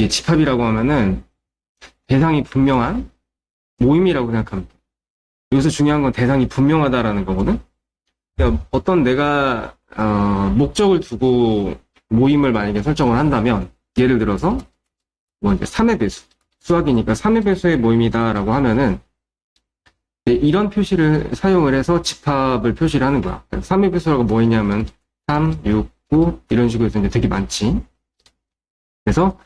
이게 집합이라고 하면은 대상이 분명한 모임이라고 생각합니다. 여기서 중요한 건 대상이 분명하다라는 거거든. 그러니까 어떤 내가 목적을 두고 모임을 만약에 설정을 한다면, 예를 들어서 뭐 이제 3의 배수, 수학이니까 3의 배수의 모임이다라고 하면은 이런 표시를 사용을 해서 집합을 표시를 하는 거야. 3의 배수라고 뭐 있냐면 3, 6, 9 이런 식으로 해서 이제 되게 많지. 그래서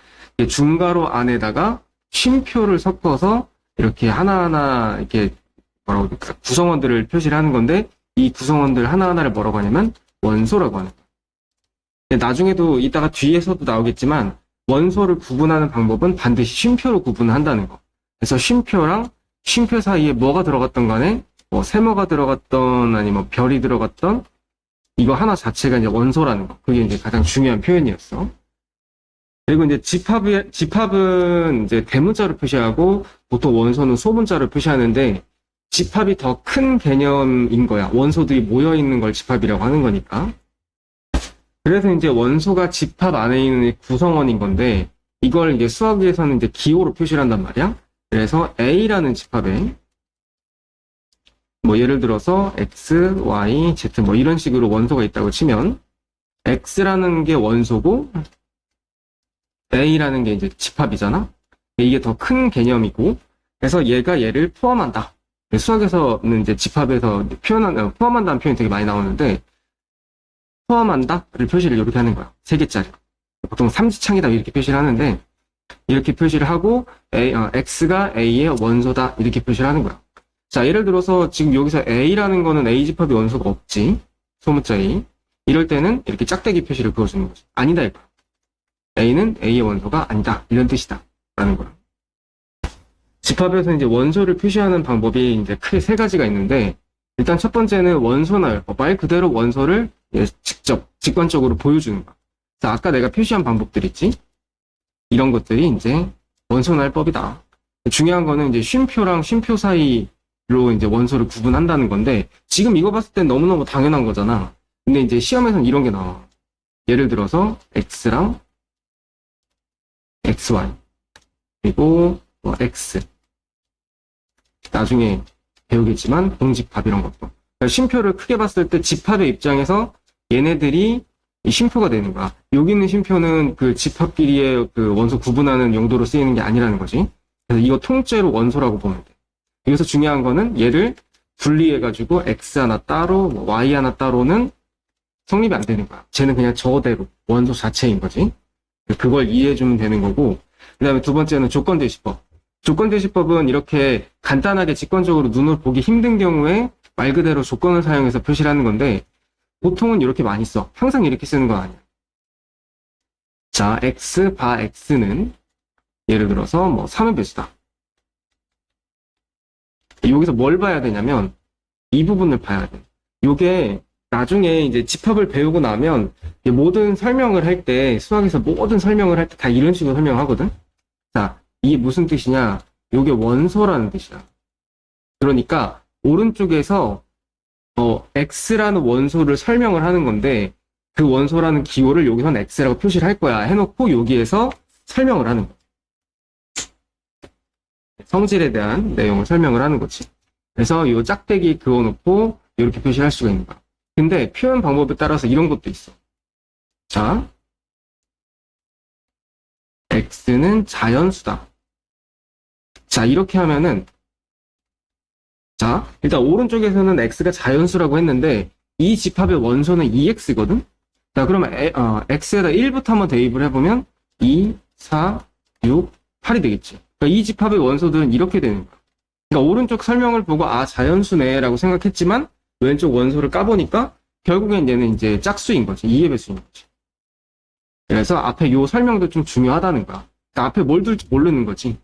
중괄호 안에다가 쉼표를 섞어서 이렇게 하나하나 이렇게 뭐라고 할까, 구성원들을 표시를 하는 건데, 이 구성원들 하나하나를 뭐라고 하냐면 원소라고 하는 거야. 나중에도 이따가 뒤에서도 나오겠지만 원소를 구분하는 방법은 반드시 쉼표로 구분한다는 거. 그래서 쉼표랑 쉼표 사이에 뭐가 들어갔던 간에 뭐 세모가 들어갔던 아니면 별이 들어갔던 이거 하나 자체가 이제 원소라는 거. 그게 이제 가장 중요한 표현이었어. 그리고 이제 집합은 이제 대문자로 표시하고 보통 원소는 소문자로 표시하는데, 집합이 더 큰 개념인 거야. 원소들이 모여 있는 걸 집합이라고 하는 거니까. 그래서 이제 원소가 집합 안에 있는 구성원인 건데, 이걸 이제 수학에서는 이제 기호로 표시를 한단 말이야. 그래서 A라는 집합에 뭐 예를 들어서 X, Y, Z 뭐 이런 식으로 원소가 있다고 치면, X라는 게 원소고 A라는 게 이제 집합이잖아. 이게 더 큰 개념이고, 그래서 얘가 얘를 포함한다. 수학에서는 이제 집합에서 포함한다는 표현이 되게 많이 나오는데, 포함한다를 표시를 이렇게 하는 거야. 3개짜리. 보통 삼지창이다 이렇게 표시를 하는데, 이렇게 표시를 하고 X가 A의 원소다 이렇게 표시를 하는 거야. 자, 예를 들어서 지금 여기서 A라는 거는 A 집합의 원소가 없지. 소문자 A. 이럴 때는 이렇게 짝대기 표시를 그어주는 거지. 아니다 이거야. A는 A의 원소가 아니다. 이런 뜻이다. 라는 거야. 집합에서 이제 원소를 표시하는 방법이 이제 크게 3가지가 있는데, 일단 첫 번째는 원소나열. 말 그대로 원소를 직접, 직관적으로 보여주는 거야. 자, 아까 내가 표시한 방법들 있지? 이런 것들이 이제 원소나열법이다. 중요한 거는 이제 쉼표랑 쉼표 사이로 이제 원소를 구분한다는 건데, 지금 이거 봤을 땐 너무너무 당연한 거잖아. 근데 이제 시험에서는 이런 게 나와. 예를 들어서 X랑 XY 그리고 뭐 X 나중에 배우겠지만 공집합 이런 것도, 그러니까 쉼표를 크게 봤을 때 집합의 입장에서 얘네들이 이 쉼표가 되는 거야. 여기 있는 쉼표는 그 집합끼리의 그 원소 구분하는 용도로 쓰이는 게 아니라는 거지. 그래서 이거 통째로 원소라고 보면 돼. 여기서 중요한 거는 얘를 분리해가지고 X 하나 따로 뭐 Y 하나 따로는 성립이 안 되는 거야. 쟤는 그냥 저대로 원소 자체인 거지. 그걸 이해해주면 되는 거고, 그 다음에 두 번째는 조건제시법. 조건제시법은 이렇게 간단하게 직관적으로 눈으로 보기 힘든 경우에 말 그대로 조건을 사용해서 표시를 하는 건데, 보통은 이렇게 많이 써. 항상 이렇게 쓰는 건 아니야. 자, X 바 X는 예를 들어서 뭐 3의 배수다. 여기서 뭘 봐야 되냐면 이 부분을 봐야 돼. 요게 나중에 이제 집합을 배우고 나면 모든 설명을 할 때, 수학에서 모든 설명을 할 때 다 이런 식으로 설명하거든? 자, 이게 무슨 뜻이냐? 요게 원소라는 뜻이야. 그러니까, 오른쪽에서, X라는 원소를 설명을 하는 건데, 그 원소라는 기호를 여기서는 X라고 표시를 할 거야. 해놓고 여기에서 설명을 하는 거야. 성질에 대한 내용을 설명을 하는 거지. 그래서 요 짝대기 그어놓고 이렇게 표시를 할 수가 있는 거야. 근데 표현 방법에 따라서 이런 것도 있어. 자, X는 자연수다. 자, 이렇게 하면은, 자, 일단 오른쪽에서는 X가 자연수라고 했는데, 이 집합의 원소는 2X거든? 자, 그러면 X에다 1부터 한번 대입을 해보면, 2, 4, 6, 8이 되겠지. 그러니까 이 집합의 원소들은 이렇게 되는 거야. 그러니까 오른쪽 설명을 보고, 아, 자연수네, 라고 생각했지만, 왼쪽 원소를 까보니까 결국엔 얘는 이제 짝수인 거지. 2의 배수인 거지. 그래서 앞에 요 설명도 좀 중요하다는 거야. 그러니까 앞에 뭘 둘지 모르는 거지.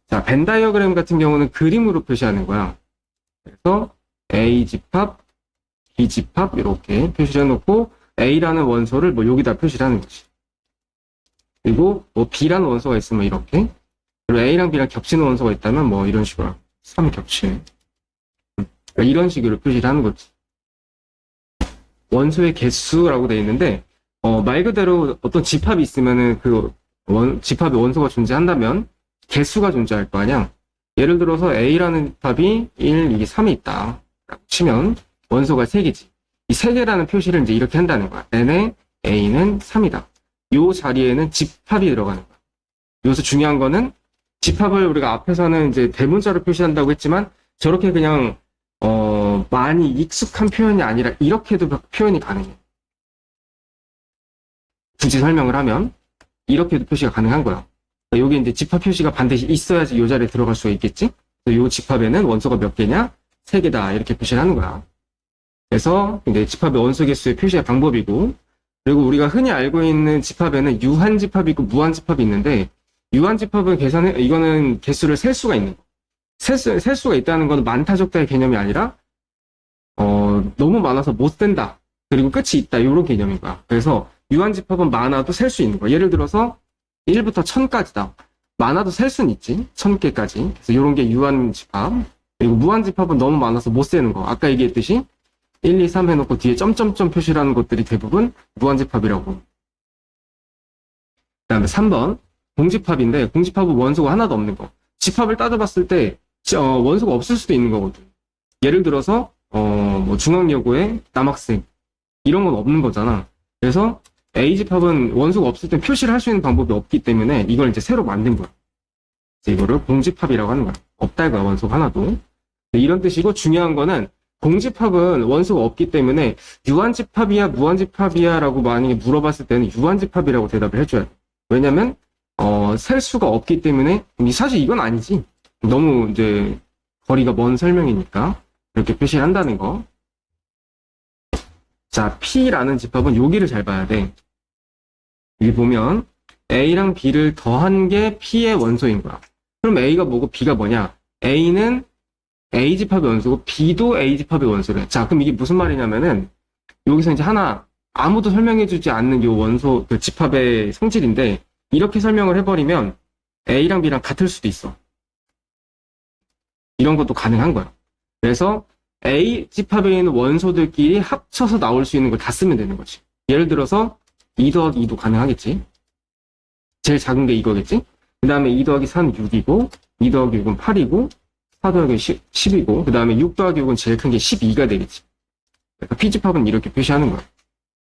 자, 벤 다이어그램 같은 경우는 그림으로 표시하는 거야. 그래서 A 집합, B 집합 이렇게 표시를 해놓고 A라는 원소를 뭐 여기다 표시를 하는 거지. 그리고 뭐 B라는 원소가 있으면 이렇게, 그리고 A랑 B랑 겹치는 원소가 있다면 뭐 이런 식으로 3 겹치는, 그러니까 이런 식으로 표시를 하는 거지. 원소의 개수라고 되어 있는데, 말 그대로 어떤 집합이 있으면은 그 집합에 원소가 존재한다면 개수가 존재할 거 아니야. 예를 들어서 A라는 집합이 1, 2, 3이 있다 라고 치면 원소가 3개지. 이 3개라는 표시를 이제 이렇게 한다는 거야. n의 A는 3이다. 요 자리에는 집합이 들어가는 거야. 여기서 중요한 거는 집합을 우리가 앞에서는 이제 대문자로 표시한다고 했지만 저렇게 그냥 많이 익숙한 표현이 아니라 이렇게도 표현이 가능해. 굳이 설명을 하면 이렇게도 표시가 가능한 거야. 여기 이제 집합 표시가 반드시 있어야지 이 자리에 들어갈 수가 있겠지? 이 집합에는 원소가 몇 개냐? 3개다. 이렇게 표시를 하는 거야. 그래서 이제 집합의 원소 개수의 표시의 방법이고, 그리고 우리가 흔히 알고 있는 집합에는 유한 집합이 있고 무한 집합이 있는데, 유한 집합은 이거는 개수를 셀 수가 있는 거. 셀 수가 있다는 건 많다 적다의 개념이 아니라 너무 많아서 못 센다. 그리고 끝이 있다. 이런 개념인 거야. 그래서 유한 집합은 많아도 셀 수 있는 거야. 예를 들어서 1부터 1000까지다. 많아도 셀 수는 있지. 1000개까지. 그래서 이런 게 유한 집합. 그리고 무한 집합은 너무 많아서 못 세는 거. 아까 얘기했듯이 1, 2, 3 해놓고 뒤에 점점점 표시라는 것들이 대부분 무한 집합이라고. 그 다음에 3번. 공집합인데 공집합은 원소가 하나도 없는 거. 집합을 따져봤을 때 원소가 없을 수도 있는 거거든. 예를 들어서 뭐 중앙여고의 남학생 이런 건 없는 거잖아. 그래서 A집합은 원소가 없을 때 표시를 할 수 있는 방법이 없기 때문에 이걸 이제 새로 만든 거야. 이거를 공집합이라고 하는 거야. 없다 이거야, 원소가 하나도. 이런 뜻이고 중요한 거는 공집합은 원소가 없기 때문에 유한집합이야 무한집합이야 라고 만약에 물어봤을 때는 유한집합이라고 대답을 해줘야 돼. 왜냐면 셀 수가 없기 때문에 사실 이건 아니지. 너무 이제 거리가 먼 설명이니까 이렇게 표시를 한다는 거. 자, P라는 집합은 여기를 잘 봐야 돼. 여기 보면 A랑 B를 더한 게 P의 원소인 거야. 그럼 A가 뭐고 B가 뭐냐? A는 A집합의 원소고 B도 A집합의 원소래. 자, 그럼 이게 무슨 말이냐면은 여기서 이제 하나 아무도 설명해주지 않는 이 원소 그 집합의 성질인데 이렇게 설명을 해버리면 A랑 B랑 같을 수도 있어. 이런 것도 가능한 거야. 그래서 A 집합에 있는 원소들끼리 합쳐서 나올 수 있는 걸 다 쓰면 되는 거지. 예를 들어서 2 더하기 2도 가능하겠지. 제일 작은 게 이거겠지. 그 다음에 2 더하기 4는 6이고 2 더하기 6은 8이고 4 더하기 10이고 그 다음에 6 더하기 6은 제일 큰 게 12가 되겠지. 그러니까 P집합은 이렇게 표시하는 거야.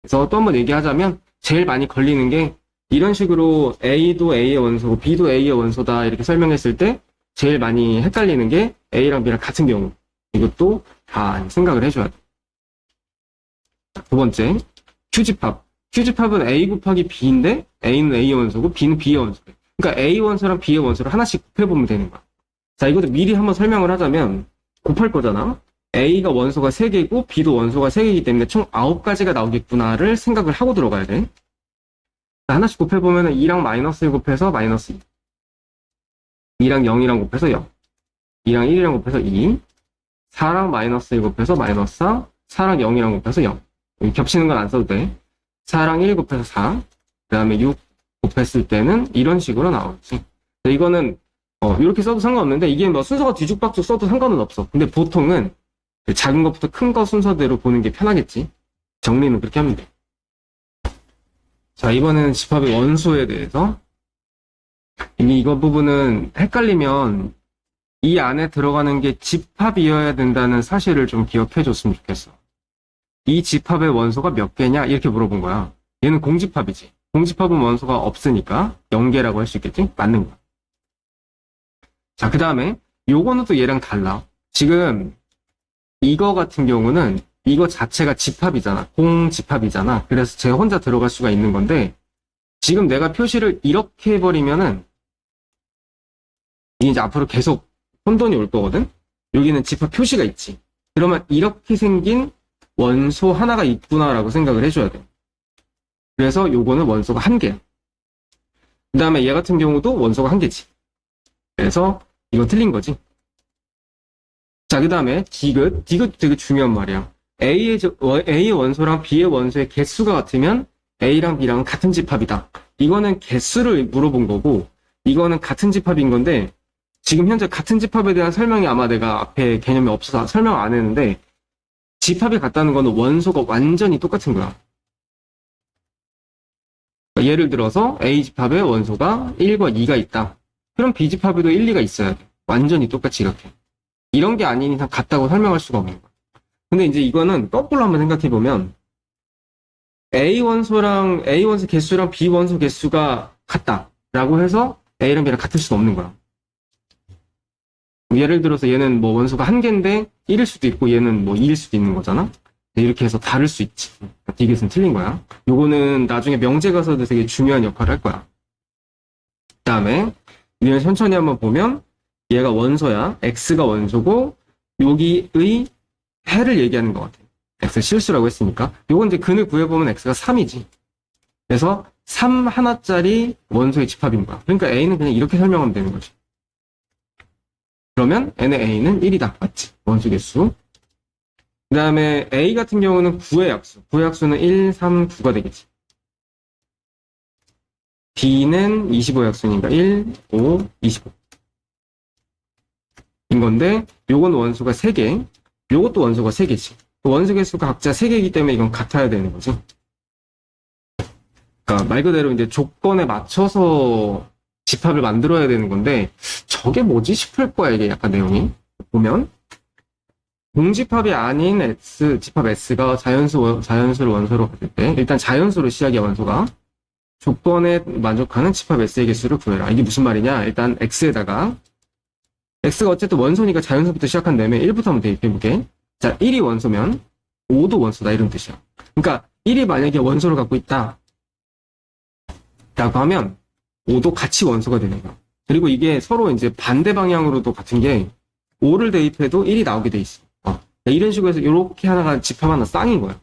그래서 또 한번 얘기하자면 제일 많이 걸리는 게 이런 식으로 A도 A의 원소고 B도 A의 원소다 이렇게 설명했을 때 제일 많이 헷갈리는 게 A랑 B랑 같은 경우. 이것도 다 생각을 해줘야 돼. 두 번째, Q집합. Q집합은 A 곱하기 B인데 A는 A의 원소고 B는 B의 원소래. 그러니까 A 원소랑 B의 원소를 하나씩 곱해보면 되는 거야. 자, 이것도 미리 한번 설명을 하자면 곱할 거잖아. A가 원소가 3개고 B도 원소가 3개이기 때문에 총 9가지가 나오겠구나를 생각을 하고 들어가야 돼. 자, 하나씩 곱해보면 2랑 마이너스 1 곱해서 마이너스 2. 2랑 0이랑 곱해서 0. 2랑 1이랑 곱해서 2. 4랑 마이너스 1 곱해서 마이너스 4. 4랑 0이랑 곱해서 0. 여기 겹치는 건 안 써도 돼. 4랑 1 곱해서 4. 그 다음에 6 곱했을 때는 이런 식으로 나오지. 이거는 이렇게 써도 상관없는데 이게 뭐 순서가 뒤죽박죽 써도 상관은 없어. 근데 보통은 작은 것부터 큰 거 순서대로 보는 게 편하겠지. 정리는 그렇게 하면 돼. 자, 이번에는 집합의 원소에 대해서. 이거 부분은 헷갈리면 이 안에 들어가는 게 집합이어야 된다는 사실을 좀 기억해 줬으면 좋겠어. 이 집합의 원소가 몇 개냐? 이렇게 물어본 거야. 얘는 공집합이지. 공집합은 원소가 없으니까 0개라고 할 수 있겠지? 맞는 거야. 자, 그 다음에 요거는 또 얘랑 달라. 지금 이거 같은 경우는 이거 자체가 집합이잖아. 공집합이잖아. 그래서 제 혼자 들어갈 수가 있는 건데 지금 내가 표시를 이렇게 해버리면은 이게 이제 앞으로 계속 혼돈이 올 거거든? 여기는 집합 표시가 있지. 그러면 이렇게 생긴 원소 하나가 있구나라고 생각을 해줘야 돼. 그래서 요거는 원소가 1개야. 그 다음에 얘 같은 경우도 원소가 1개지. 그래서 이건 틀린 거지. 자, 그 다음에 디귿. 디귿 되게 중요한 말이야. A의 원소랑 B의 원소의 개수가 같으면 A랑 B랑은 같은 집합이다. 이거는 개수를 물어본 거고 이거는 같은 집합인 건데 지금 현재 같은 집합에 대한 설명이 아마 내가 앞에 개념이 없어서 설명 안 했는데 집합이 같다는 거는 원소가 완전히 똑같은 거야. 예를 들어서 A 집합에 원소가 1과 2가 있다. 그럼 B 집합에도 1, 2가 있어야 돼. 완전히 똑같이 이렇게. 이런 게 아닌 이상 같다고 설명할 수가 없는 거야. 근데 이제 이거는 거꾸로 한번 생각해 보면 A 원소 개수랑 B 원소 개수가 같다라고 해서 A랑 B랑 같을 수는 없는 거야. 예를 들어서 얘는 뭐 원소가 한 개인데 1일 수도 있고 얘는 뭐 2일 수도 있는 거잖아. 이렇게 해서 다를 수 있지. 디귿은 틀린 거야. 요거는 나중에 명제 가서도 되게 중요한 역할을 할 거야. 그 다음에 우리는 천천히 한번 보면 얘가 원소야. X가 원소고 여기의 해를 얘기하는 것 같아. X 실수라고 했으니까. 요건 이제 근을 구해보면 X가 3이지. 그래서 3 하나짜리 원소의 집합인 거야. 그러니까 A는 그냥 이렇게 설명하면 되는 거지. 그러면 n의 A는 1이다. 맞지? 원소 개수. 그 다음에 A 같은 경우는 9의 약수. 9의 약수는 1, 3, 9가 되겠지. B는 25의 약수니까 1, 5, 25. 인 건데, 요건 원소가 3개. 요것도 원소가 3개지. 원소 개수가 각자 3개이기 때문에 이건 같아야 되는 거지. 그러니까 말 그대로 이제 조건에 맞춰서 집합을 만들어야 되는 건데, 저게 뭐지 싶을 거야, 이게 약간 내용이. 보면. 공집합이 아닌 집합 S가 자연수를 원소로 가질 때, 일단 자연수로 시작이야, 원소가. 조건에 만족하는 집합 S의 개수를 구해라. 이게 무슨 말이냐? 일단 X에다가, X가 어쨌든 원소니까 자연수부터 시작한다면 1부터 한번 대입해볼게. 자, 1이 원소면 5도 원소다, 이런 뜻이야. 그러니까 1이 만약에 원소를 갖고 있다. 라고 하면 5도 같이 원소가 되는 거야. 그리고 이게 서로 이제 반대 방향으로도 같은 게 5를 대입해도 1이 나오게 돼 있어. 이런 식으로 해서 이렇게 하나가 집합 하나 쌍인 거야.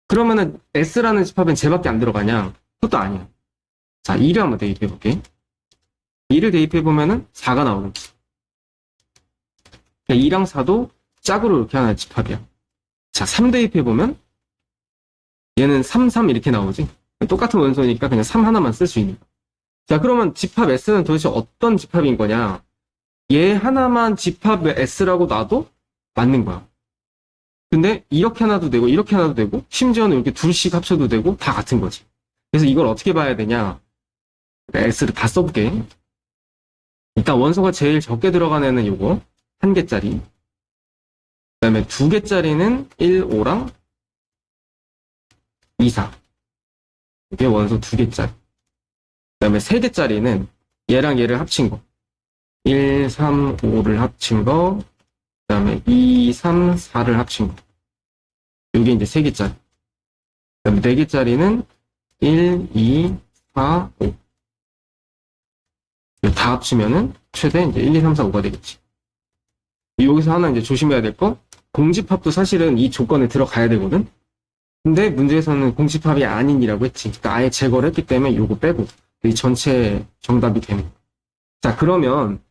그러면은 S라는 집합은 쟤밖에 안 들어가냐? 그것도 아니야. 자, 2를 한번 대입해 볼게. 2를 대입해 보면은 4가 나오겠지. 2랑 4도 짝으로 이렇게 하나 집합이야. 자, 3 대입해 보면 얘는 3, 3 이렇게 나오지. 똑같은 원소니까 그냥 3 하나만 쓸 수 있는 거야. 자, 그러면 집합 S는 도대체 어떤 집합인 거냐? 얘 하나만 집합 S라고 놔도 맞는 거야. 근데 이렇게 하나도 되고 이렇게 하나도 되고 심지어는 이렇게 둘씩 합쳐도 되고 다 같은 거지. 그래서 이걸 어떻게 봐야 되냐? S를 다 써볼게. 일단 원소가 제일 적게 들어간 애는 요거 1개짜리. 그 다음에 2개짜리는 1, 5랑 2, 4. 이게 원소 2개짜리. 그 다음에 3개짜리는 얘랑 얘를 합친 거. 1, 3, 5를 합친 거. 그 다음에 2, 3, 4를 합친 거. 이게 이제 3개짜리. 그 다음에 4개짜리는 1, 2, 4, 5. 다 합치면은 최대 이제 1, 2, 3, 4, 5가 되겠지. 여기서 하나 이제 조심해야 될 거. 공집합도 사실은 이 조건에 들어가야 되거든. 근데 문제에서는 공집합이 아닌이라고 했지. 그러니까 아예 제거를 했기 때문에 요거 빼고 이 전체 정답이 되는 거야. 자, 그러면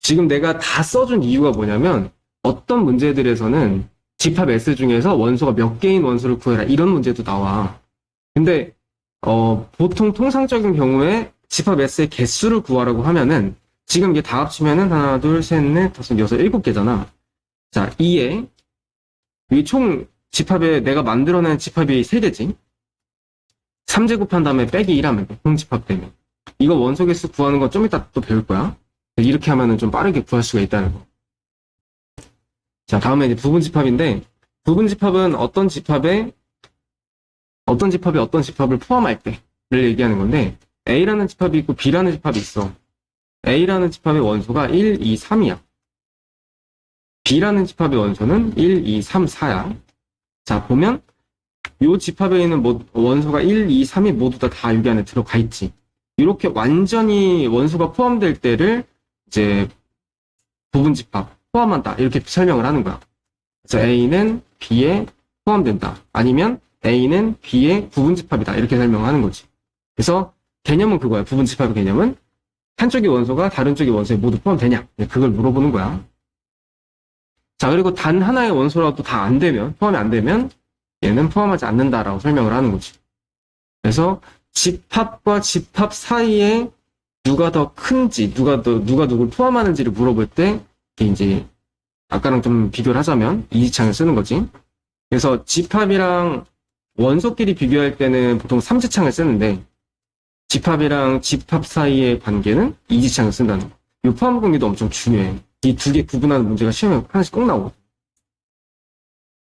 지금 내가 다 써준 이유가 뭐냐면 어떤 문제들에서는 집합 S 중에서 원소가 몇 개인 원소를 구해라 이런 문제도 나와. 근데 보통 통상적인 경우에 집합 S의 개수를 구하라고 하면은 지금 이게 다 합치면은 하나, 둘, 셋, 넷, 다섯, 여섯, 7개잖아. 자, 2에 이 총 집합에 내가 만들어낸 집합이 3개지. 3제곱한 다음에 빼기 1 하면 돼. 통집합 때문에. 이거 원소 개수 구하는 건 좀 이따 또 배울 거야. 이렇게 하면은 좀 빠르게 구할 수가 있다는 거. 자, 다음에 이제 부분집합인데, 부분집합은 어떤 집합이 어떤 집합을 포함할 때를 얘기하는 건데, A라는 집합이 있고 B라는 집합이 있어. A라는 집합의 원소가 1, 2, 3이야. B라는 집합의 원소는 1, 2, 3, 4야. 자, 보면 이 집합에 있는 원소가 1, 2, 3이 모두 다 여기 안에 들어가 있지. 이렇게 완전히 원소가 포함될 때를 이제 부분집합 포함한다 이렇게 설명을 하는 거야. 그래서 A는 B에 포함된다. 아니면 A는 B의 부분집합이다 이렇게 설명하는 거지. 그래서 개념은 그거야. 부분집합의 개념은 한쪽의 원소가 다른 쪽의 원소에 모두 포함되냐 그걸 물어보는 거야. 자, 그리고 단 하나의 원소라도 다 안 되면, 포함이 안 되면 얘는 포함하지 않는다라고 설명을 하는 거지. 그래서 집합과 집합 사이에 누가 더 큰지, 누가 누굴 포함하는지를 물어볼 때 이게 이제 아까랑 좀 비교를 하자면 이지창을 쓰는 거지. 그래서 집합이랑 원소끼리 비교할 때는 보통 삼지창을 쓰는데 집합이랑 집합 사이의 관계는 이지창을 쓴다는 거. 이 포함 관계도 엄청 중요해. 이 두 개 구분하는 문제가 시험에 하나씩 꼭 나오고.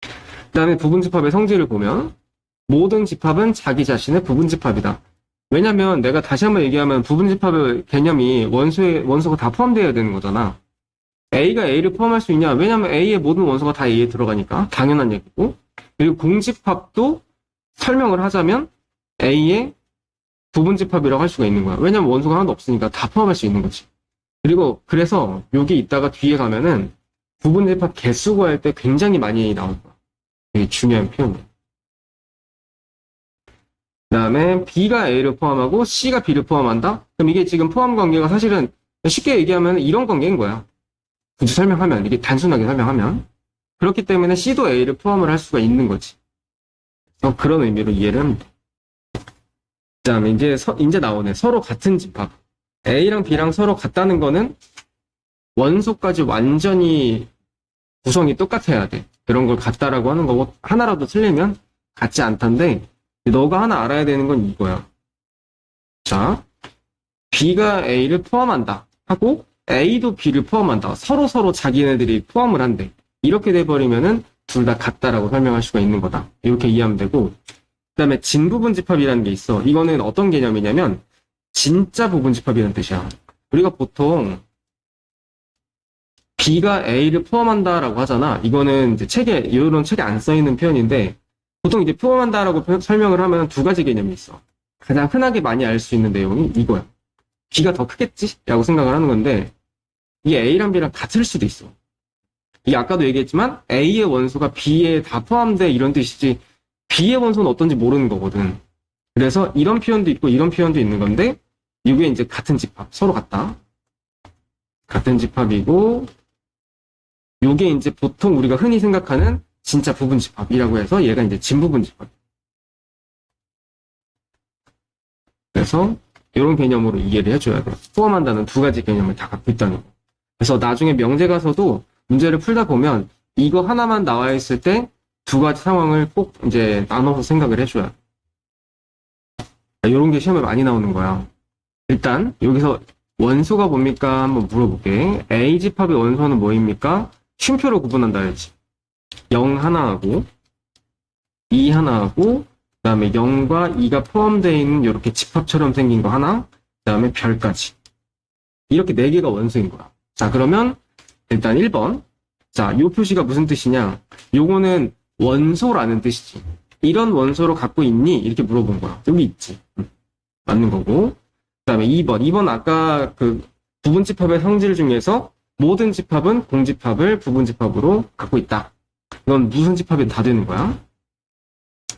그 다음에 부분집합의 성질을 보면 모든 집합은 자기 자신의 부분집합이다. 왜냐면 내가 다시 한번 얘기하면 부분집합의 개념이 원소가 다 포함되어야 되는 거잖아. A가 A를 포함할 수 있냐? 왜냐면 A의 모든 원소가 다 A에 들어가니까 당연한 얘기고. 그리고 공집합도 설명을 하자면 A의 부분집합이라고 할 수가 있는 거야. 왜냐면 원소가 하나도 없으니까 다 포함할 수 있는 거지. 그리고 그래서 여기 있다가 뒤에 가면은 부분집합 개수 구할 때 굉장히 많이 나올 거야. 되게 중요한 표현이야. 그 다음에 B가 A를 포함하고 C가 B를 포함한다? 그럼 이게 지금 포함 관계가 사실은 쉽게 얘기하면 이런 관계인 거야. 굳이 설명하면, 이게 단순하게 설명하면. 그렇기 때문에 C도 A를 포함을 할 수가 있는 거지. 그래서 그런 의미로 이해를 합니다. 그 다음에 이제 나오네. 서로 같은 집합. A랑 B랑 서로 같다는 거는 원소까지 완전히 구성이 똑같아야 돼. 그런 걸 같다라고 하는 거고, 하나라도 틀리면 같지 않던데, 너가 하나 알아야 되는 건 이거야. 자, B가 A를 포함한다 하고 A도 B를 포함한다. 서로 자기네들이 포함을 한대. 이렇게 돼버리면은 둘 다 같다라고 설명할 수가 있는 거다. 이렇게 이해하면 되고, 그 다음에 진부분집합이라는 게 있어. 이거는 어떤 개념이냐면 진짜 부분집합이라는 뜻이야. 우리가 보통 B가 A를 포함한다라고 하잖아. 이거는 이제 이런 책에 안 써있는 표현인데, 보통 이제 포함한다라고 설명을 하면 두 가지 개념이 있어. 가장 흔하게 많이 알 수 있는 내용이 이거야. B가 더 크겠지? 라고 생각을 하는 건데, 이게 A랑 B랑 같을 수도 있어. 이게 아까도 얘기했지만 A의 원소가 B에 다 포함돼 이런 뜻이지, B의 원소는 어떤지 모르는 거거든. 그래서 이런 표현도 있고 이런 표현도 있는 건데, 이게 이제 같은 집합, 서로 같다. 같은 집합이고, 요게 이제 보통 우리가 흔히 생각하는 진짜 부분집합이라고 해서 얘가 이제 진부분집합. 그래서 이런 개념으로 이해를 해줘야 돼. 포함한다는 두 가지 개념을 다 갖고 있다는 거. 그래서 나중에 명제 가서도 문제를 풀다 보면 이거 하나만 나와 있을 때 두 가지 상황을 꼭 이제 나눠서 생각을 해줘야 돼. 이런 게 시험에 많이 나오는 거야. 일단 여기서 원소가 뭡니까? 한번 물어볼게. A 집합의 원소는 뭐입니까? 쉼표로 구분한다 했지. 0 하나하고 2 하나하고, 그 다음에 0과 2가 포함되어 있는 이렇게 집합처럼 생긴 거 하나, 그 다음에 별까지. 이렇게 4개가 원소인 거야. 자, 그러면 일단 1번. 자, 요 표시가 무슨 뜻이냐? 요거는 원소라는 뜻이지. 이런 원소로 갖고 있니? 이렇게 물어본 거야. 여기 있지. 맞는 거고. 그 다음에 2번. 2번 아까 그 부분집합의 성질 중에서 모든 집합은 공집합을 부분집합으로 갖고 있다. 이건 무슨 집합이 다 되는 거야?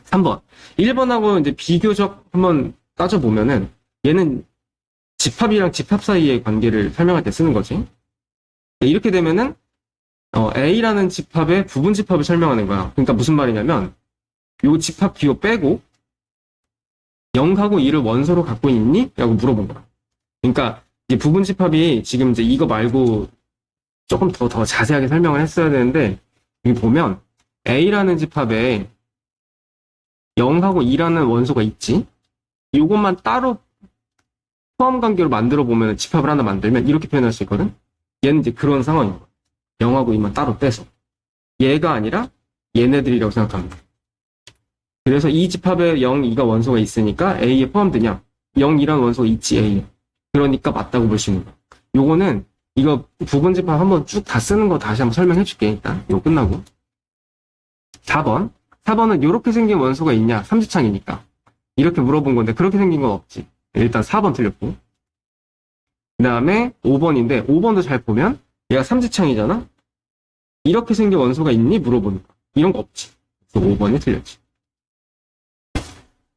3번. 1번하고 이제 비교적 한번 따져보면은 얘는 집합이랑 집합 사이의 관계를 설명할 때 쓰는 거지. 이렇게 되면은 A라는 집합의 부분집합을 설명하는 거야. 그러니까 무슨 말이냐면 요 집합 기호 빼고 0하고 2를 원소로 갖고 있니? 라고 물어본 거야. 그러니까 이제 부분집합이 지금 이제 이거 말고 조금 더 자세하게 설명을 했어야 되는데, 여기 보면 A라는 집합에 0하고 2라는 원소가 있지. 이것만 따로 포함 관계로 만들어 보면 집합을 하나 만들면 이렇게 표현할 수 있거든. 얘는 이제 그런 상황인 거야. 0하고 2만 따로 빼서. 얘가 아니라 얘네들이라고 생각합니다. 그래서 이 집합에 0, 2가 원소가 있으니까 A에 포함되냐? 0, 2라는 원소가 있지, A에. 그러니까 맞다고 볼 수 있는 거야. 요거는 이거 부분집합 한번 쭉 다 쓰는 거 다시 한번 설명해 줄게. 일단 이거 끝나고. 4번. 4번은 이렇게 생긴 원소가 있냐? 삼지창이니까. 이렇게 물어본 건데 그렇게 생긴 건 없지. 일단 4번 틀렸고. 그 다음에 5번인데 5번도 잘 보면 얘가 삼지창이잖아? 이렇게 생긴 원소가 있니? 물어보는 거. 이런 거 없지. 그래서 5번이 틀렸지.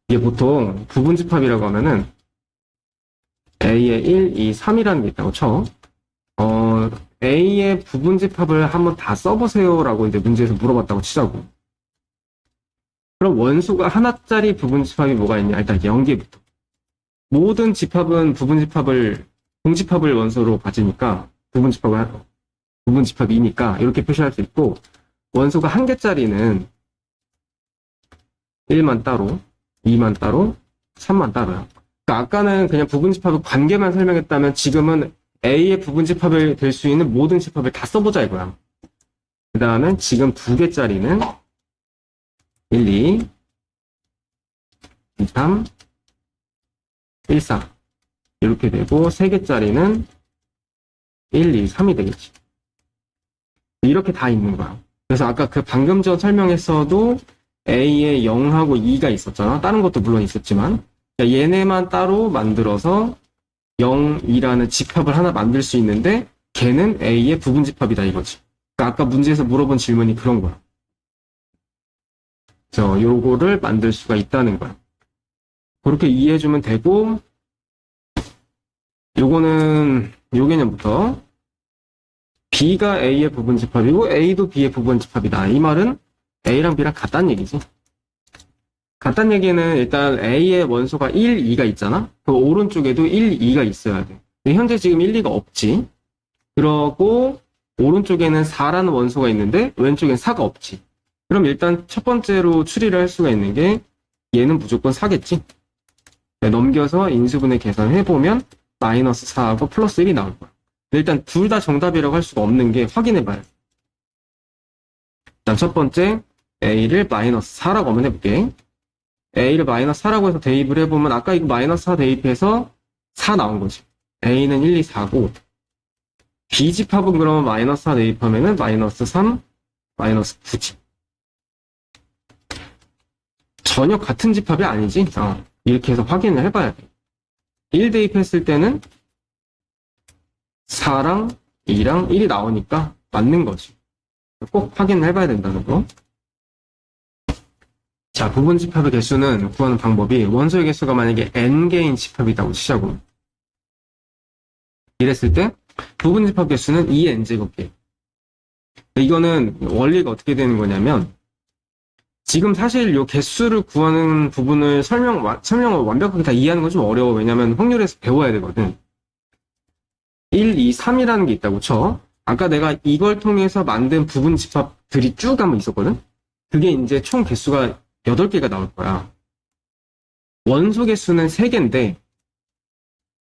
이게 보통 부분집합이라고 하면은 A의 1, 2, 3이라는 게 있다고 쳐. A의 부분집합을 한번 다 써보세요라고 이제 문제에서 물어봤다고 치자고. 그럼 원수가 하나짜리 부분집합이 뭐가 있냐? 일단 연계부터. 모든 집합은 공집합을 원소로 가지니까 부분집합이니까 이렇게 표시할 수 있고, 원소가 한 개짜리는 1만 따로, 2만 따로, 3만 따로야. 그러니까 아까는 그냥 부분집합의 관계만 설명했다면 지금은 A의 부분집합이 될 수 있는 모든 집합을 다 써보자 이거야. 그 다음에 지금 2개짜리는 1, 2, 2, 3, 1, 4 이렇게 되고 3개짜리는 1, 2, 3이 되겠지. 이렇게 다 있는 거야. 그래서 아까 그 방금 전 설명했어도 A에 0하고 2가 있었잖아. 다른 것도 물론 있었지만 그러니까 얘네만 따로 만들어서 0, 2라는 집합을 하나 만들 수 있는데 걔는 A의 부분집합이다 이거지. 그러니까 아까 문제에서 물어본 질문이 그런 거야. 그래서 요거를 만들 수가 있다는 거야. 그렇게 이해해주면 되고 요거는 요 개념부터 B가 A의 부분집합이고 A도 B의 부분집합이다. 이 말은 A랑 B랑 같다는 얘기지. 같다는 얘기는 일단 A의 원소가 1, 2가 있잖아? 그 오른쪽에도 1, 2가 있어야 돼. 근데 현재 지금 1, 2가 없지. 그러고 오른쪽에는 4라는 원소가 있는데 왼쪽엔 4가 없지. 그럼 일단 첫 번째로 추리를 할 수가 있는 게 얘는 무조건 4겠지. 넘겨서 인수분해 계산해보면 마이너스 4하고 플러스 1이 나올 거야. 일단 둘 다 정답이라고 할 수가 없는 게 확인해봐요. 일단 첫 번째 A를 마이너스 4라고 한번 해볼게. A를 마이너스 4라고 해서 대입을 해보면 아까 이거 마이너스 4 대입해서 4 나온 거지. A는 1, 2, 4고 B집합은 그러면 마이너스 4 대입하면은 마이너스 3, 마이너스 9지. 전혀 같은 집합이 아니지. 이렇게 해서 확인을 해봐야 돼. 1 대입했을 때는 4랑 2랑 1이 나오니까 맞는 거지. 꼭 확인을 해봐야 된다는 거. 자, 부분집합의 개수는 구하는 방법이 원소의 개수가 만약에 n개인 집합이라고 치자고. 이랬을 때 부분집합 개수는 2n제곱개. 이거는 원리가 어떻게 되는 거냐면 지금 사실 이 개수를 구하는 부분을 설명을 완벽하게 다 이해하는 건 좀 어려워. 왜냐면 확률에서 배워야 되거든. 1, 2, 3이라는 게 있다고 쳐. 아까 내가 이걸 통해서 만든 부분집합들이 쭉 한번 있었거든. 그게 이제 총 개수가 8개가 나올 거야. 원소 개수는 3개인데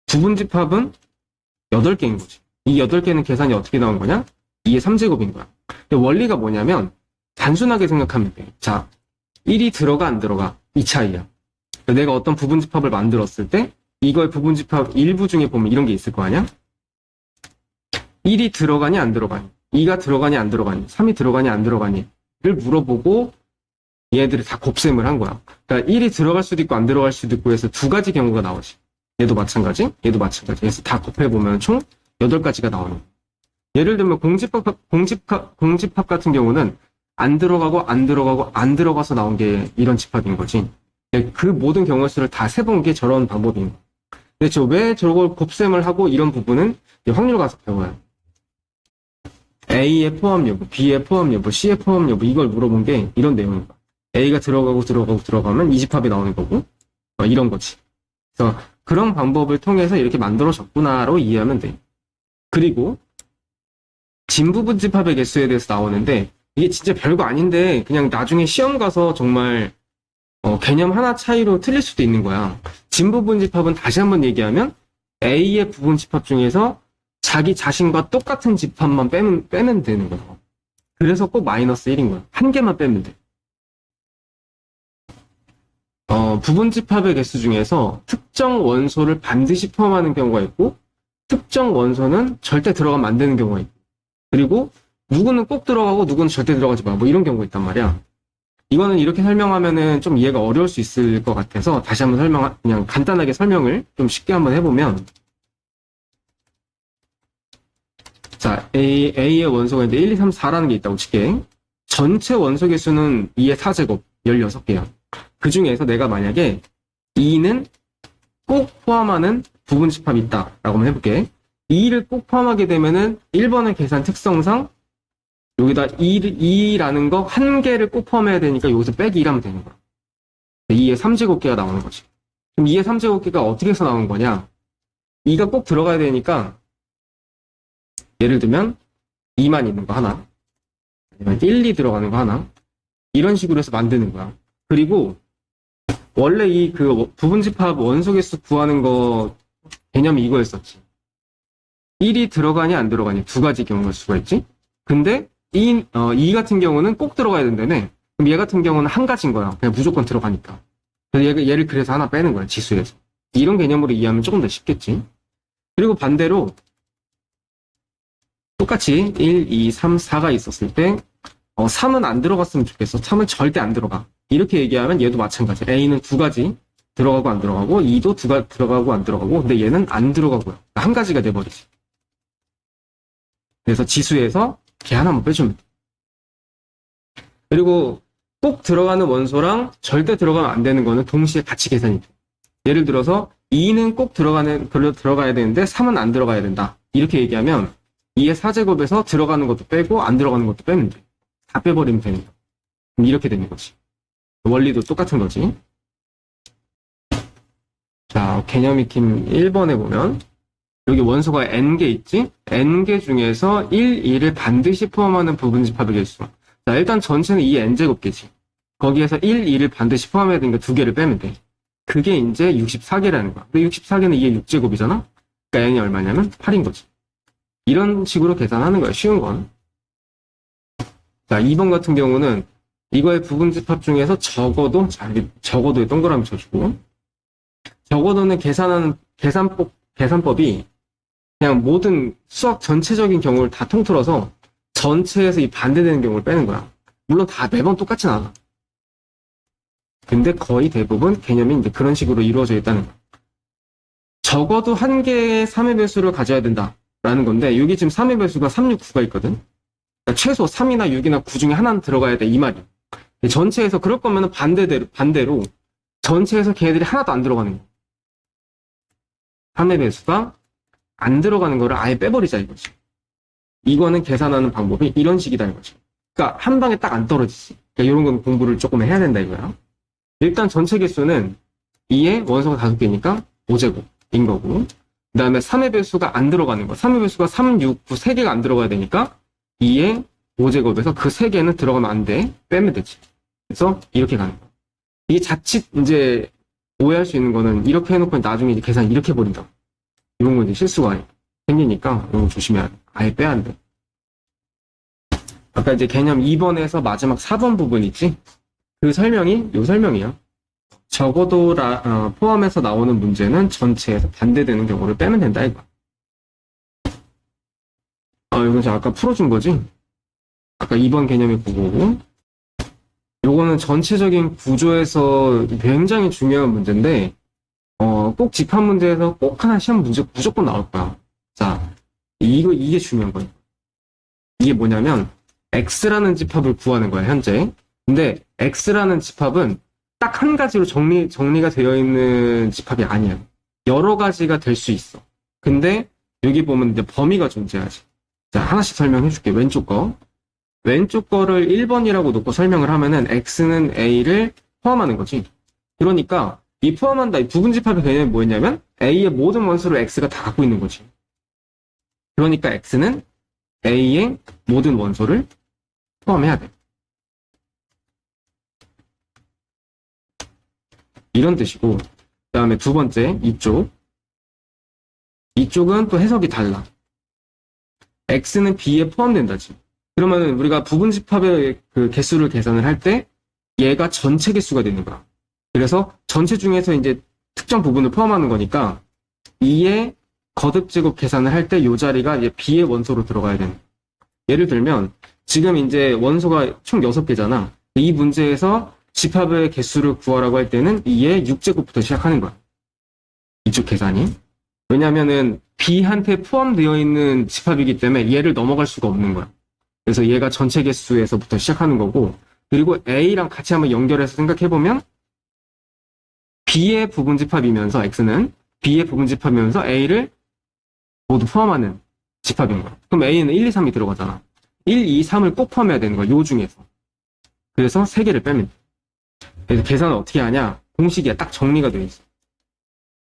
부분집합은 8개인 거지. 이 8개는 계산이 어떻게 나온 거냐? 2의 3제곱인 거야. 근데 원리가 뭐냐면 단순하게 생각하면 돼. 자, 1이 들어가 안 들어가? 이 차이야. 내가 어떤 부분집합을 만들었을 때 이걸 부분집합 일부 중에 보면 이런 게 있을 거 아니야? 1이 들어가니 안 들어가니? 2가 들어가니 안 들어가니? 3이 들어가니 안 들어가니? 를 물어보고 얘들이 다 곱셈을 한 거야. 그러니까 1이 들어갈 수도 있고 안 들어갈 수도 있고 해서 두 가지 경우가 나오지. 얘도 마찬가지, 얘도 마찬가지. 그래서 다 곱해보면 총 8가지가 나오는 거야. 예를 들면 공집합 같은 경우는 안 들어가고 안 들어가고 안 들어가서 나온 게 이런 집합인 거지. 그 모든 경우 수를 다 세본 게 저런 방법인 거야. 근데 왜 저걸 곱셈을 하고 이런 부분은 확률 가서 배워요. A의 포함 여부, B의 포함 여부, C의 포함 여부 이걸 물어본 게 이런 내용인 거야. A가 들어가면 이 집합이 나오는 거고 이런 거지. 그래서 그런 방법을 통해서 이렇게 만들어졌구나로 이해하면 돼. 그리고 진부분집합의 개수에 대해서 나오는데 이게 진짜 별거 아닌데 그냥 나중에 시험 가서 정말 개념 하나 차이로 틀릴 수도 있는 거야. 진부분집합은 다시 한번 얘기하면 A의 부분집합 중에서 자기 자신과 똑같은 집합만 빼면 되는 거야. 그래서 꼭 마이너스 1인 거야. 한 개만 빼면 돼. 부분집합의 개수 중에서 특정 원소를 반드시 포함하는 경우가 있고 특정 원소는 절대 들어가면 안 되는 경우가 있고 그리고 누구는 꼭 들어가고 누구는 절대 들어가지 마. 뭐 이런 경우가 있단 말이야. 이거는 이렇게 설명하면은 좀 이해가 어려울 수 있을 것 같아서 다시 한번 그냥 간단하게 설명을 좀 쉽게 한번 해보면 자, A의 원소가 이제 1, 2, 3, 4라는 게 있다고 칠게. 전체 원소 개수는 2의 4제곱 16개야. 그 중에서 내가 만약에 2는 꼭 포함하는 부분집합이 있다 라고 한번 해볼게. 2를 꼭 포함하게 되면은 1번의 계산 특성상 여기다 2라는 거 한 개를 꼭 포함해야 되니까 여기서 빼기 1하면 되는 거야. 2의 3제곱개가 나오는 거지. 그럼 2의 3제곱개가 어떻게 해서 나온 거냐? 2가 꼭 들어가야 되니까 예를 들면 2만 있는 거 하나 아니면 1, 2 들어가는 거 하나 이런 식으로 해서 만드는 거야. 그리고 원래 이 그 부분집합 원소 개수 구하는 거 개념이 이거였었지. 1이 들어가니 안 들어가니 두 가지 경우일 수가 있지. 근데 2 같은 경우는 꼭 들어가야 된다며. 그럼 얘 같은 경우는 한 가지인 거야. 그냥 무조건 들어가니까. 그래서 얘를 그래서 하나 빼는 거야, 지수에서. 이런 개념으로 이해하면 조금 더 쉽겠지. 그리고 반대로 똑같이 1, 2, 3, 4가 있었을 때 3은 안 들어갔으면 좋겠어. 3은 절대 안 들어가. 이렇게 얘기하면 얘도 마찬가지. A는 두 가지 들어가고 안 들어가고 2도 들어가고 안 들어가고 근데 얘는 안 들어가고요. 한 가지가 돼버리지. 그래서 지수에서 걔 하나만 빼주면 돼. 그리고 꼭 들어가는 원소랑 절대 들어가면 안 되는 거는 동시에 같이 계산이 돼. 예를 들어서 2는 꼭 들어가야 되는데 3은 안 들어가야 된다. 이렇게 얘기하면 2의 4제곱에서 들어가는 것도 빼고 안 들어가는 것도 빼면 돼. 다 빼버리면 되는 거야. 이렇게 되는 거지. 원리도 똑같은 거지. 자, 개념 익힘 1번에 보면 여기 원소가 n개 있지? n개 중에서 1, 2를 반드시 포함하는 부분집합의 개수. 자, 일단 전체는 2n제곱개지. 거기에서 1, 2를 반드시 포함해야 되니까 두 개를 빼면 돼. 그게 이제 64개라는 거야. 근데 64개는 2의 6제곱이잖아? 그러니까 n이 얼마냐면 8인 거지. 이런 식으로 계산하는 거야. 쉬운 건. 자, 2번 같은 경우는 이거의 부분집합 중에서 적어도에 동그라미 쳐주고 적어도는 계산법이 그냥 모든 수학 전체적인 경우를 다 통틀어서 전체에서 이 반대되는 경우를 빼는 거야. 물론 다 매번 똑같진 않아. 근데 거의 대부분 개념이 이제 그런 식으로 이루어져 있다는 거야. 적어도 한 개의 3의 배수를 가져야 된다라는 건데 여기 지금 3의 배수가 3, 6, 9가 있거든. 그러니까 최소 3이나 6이나 9 중에 하나는 들어가야 돼 이 말이야. 전체에서 그럴 거면 반대로 전체에서 걔네들이 하나도 안 들어가는 거야. 3의 배수가 안 들어가는 거를 아예 빼버리자 이거지. 이거는 계산하는 방법이 이런 식이다 이거지. 그러니까 한 방에 딱 안 떨어지지. 그러니까 이런 건 공부를 조금 해야 된다 이거야. 일단 전체 개수는 2에 원소가 5개니까 5제곱인 거고 그 다음에 3의 배수가 안 들어가는 거. 3의 배수가 3, 6, 9, 3개가 안 들어가야 되니까 2에 5제곱에서 그 3개는 들어가면 안 돼. 빼면 되지. 그래서 이렇게 가는 거야. 이게 자칫 이제 오해할 수 있는 거는 이렇게 해놓고 나중에 이제 계산 이렇게 해버린다. 이런 거 이제 실수가 생기니까 이런 거 조심해야 돼. 아예 빼야 안 돼. 아까 이제 개념 2번에서 마지막 4번 부분 있지? 그 설명이 요 설명이야. 적어도 포함해서 나오는 문제는 전체에서 반대되는 경우를 빼면 된다 이거. 이건 제가 아까 풀어준 거지? 아까 2번 개념이 그거고 요거는 전체적인 구조에서 굉장히 중요한 문제인데 꼭 집합 문제에서 꼭 하나 시험 문제 무조건 나올 거야. 자, 이게 중요한 거예요. 이게 뭐냐면 X라는 집합을 구하는 거야 현재. 근데 X라는 집합은 딱 한 가지로 정리가 되어 있는 집합이 아니야. 여러 가지가 될 수 있어. 근데 여기 보면 이제 범위가 존재하지. 자, 하나씩 설명해 줄게. 왼쪽 거를 1번이라고 놓고 설명을 하면은 X는 A를 포함하는 거지. 그러니까 이 포함한다, 이 부분집합의 개념이 뭐였냐면 A의 모든 원소를 X가 다 갖고 있는 거지. 그러니까 X는 A의 모든 원소를 포함해야 돼. 이런 뜻이고, 그 다음에 두 번째, 이쪽은 또 해석이 달라. X는 B에 포함된다지. 그러면 우리가 부분집합의 그 개수를 계산을 할 때 얘가 전체 개수가 되는 거야. 그래서 전체 중에서 이제 특정 부분을 포함하는 거니까 2의 거듭제곱 계산을 할 때 이 자리가 이제 B의 원소로 들어가야 되는 거야. 예를 들면 지금 이제 원소가 총 6개잖아. 이 문제에서 집합의 개수를 구하라고 할 때는 2의 6제곱부터 시작하는 거야. 이쪽 계산이. 왜냐면은 B한테 포함되어 있는 집합이기 때문에 얘를 넘어갈 수가 없는 거야. 그래서 얘가 전체 개수에서부터 시작하는 거고, 그리고 A랑 같이 한번 연결해서 생각해보면 B의 부분집합이면서 X는 B의 부분집합이면서 A를 모두 포함하는 집합인 거야. 그럼 A는 1, 2, 3이 들어가잖아. 1, 2, 3을 꼭 포함해야 되는 거야. 요 중에서. 그래서 3개를 빼면 돼. 그래서 계산을 어떻게 하냐? 공식이야. 딱 정리가 되어 있어.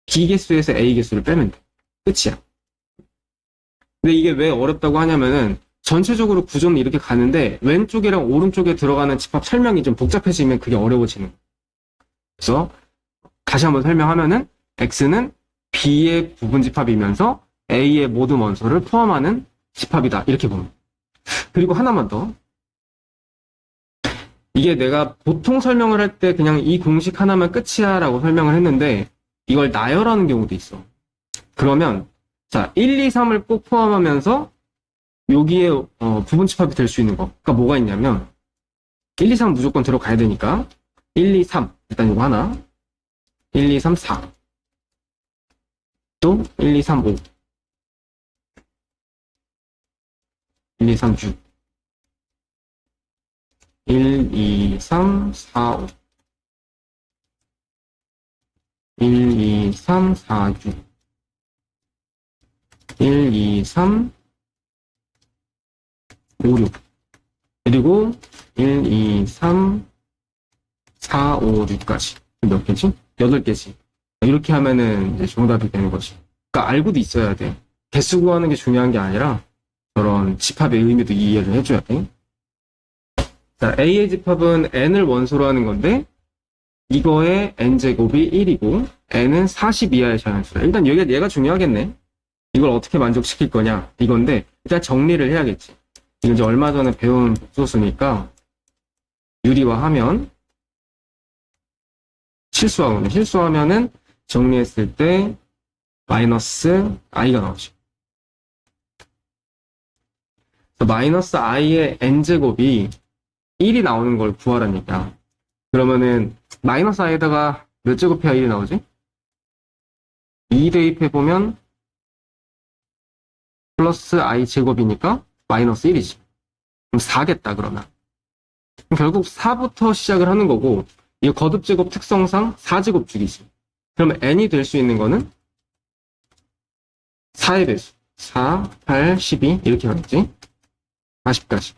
B 개수에서 A 개수를 빼면 돼. 끝이야. 근데 이게 왜 어렵다고 하냐면은 전체적으로 구조는 이렇게 가는데 왼쪽이랑 오른쪽에 들어가는 집합 설명이 좀 복잡해지면 그게 어려워지는 거야. 그래서 다시 한번 설명하면은 X는 B의 부분 집합이면서 A의 모든 원소를 포함하는 집합이다. 이렇게 보면. 그리고 하나만 더. 이게 내가 보통 설명을 할 때 그냥 이 공식 하나만 끝이야 라고 설명을 했는데 이걸 나열하는 경우도 있어. 그러면 자 1, 2, 3을 꼭 포함하면서 여기에 부분 집합이 될 수 있는 거. 그러니까 뭐가 있냐면 1, 2, 3 무조건 들어가야 되니까 1, 2, 3 일단 이거 하나 1, 2, 3, 4 또 1, 2, 3, 5 1, 2, 3, 6 1, 2, 3, 4, 5 1, 2, 3, 4, 6 1, 2, 3, 5, 6 그리고 1, 2, 3, 4, 5, 6까지 몇 개지? 8개지. 이렇게 하면은 이제 정답이 되는 거지. 그러니까 알고도 있어야 돼. 개수 구하는 게 중요한 게 아니라 저런 집합의 의미도 이해를 해줘야 돼. 자, A의 집합은 n을 원소로 하는 건데 이거의 n제곱이 1이고 n은 40 이하의 자연수다. 일단 얘가 중요하겠네. 이걸 어떻게 만족시킬 거냐 이건데 일단 정리를 해야겠지. 이건 이제 얼마 전에 배운 복소수니까 유리화하면 실수하면은 정리했을 때 마이너스 i가 나오죠. 마이너스 i의 n제곱이 1이 나오는 걸 구하라니까. 그러면은 마이너스 i에다가 몇 제곱해야 1이 나오지? 2 대입해보면 플러스 i 제곱이니까 마이너스 1이지. 그럼 4겠다 그러면. 결국 4부터 시작을 하는 거고 이 거듭제곱 특성상 4제곱 주기지. 그러면 n이 될 수 있는 거는 4의 배수. 4, 8, 12 이렇게 가겠지. 40까지.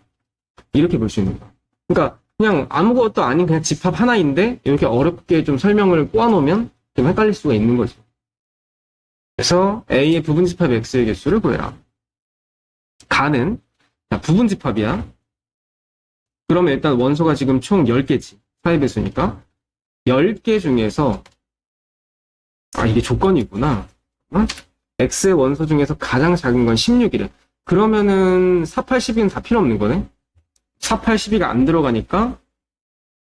이렇게 볼 수 있는 거야. 그러니까 그냥 아무것도 아닌 그냥 집합 하나인데 이렇게 어렵게 좀 설명을 꼬아놓으면 좀 헷갈릴 수가 있는 거지. 그래서 A의 부분집합 X의 개수를 구해라. 가는 자, 부분집합이야. 그러면 일단 원소가 지금 총 10개지. 4의 배수니까 10개 중에서 이게 조건이구나. X의 원소 중에서 가장 작은 건 16이래. 그러면은 4, 8, 12는 다 필요 없는 거네. 4, 8, 12가 안 들어가니까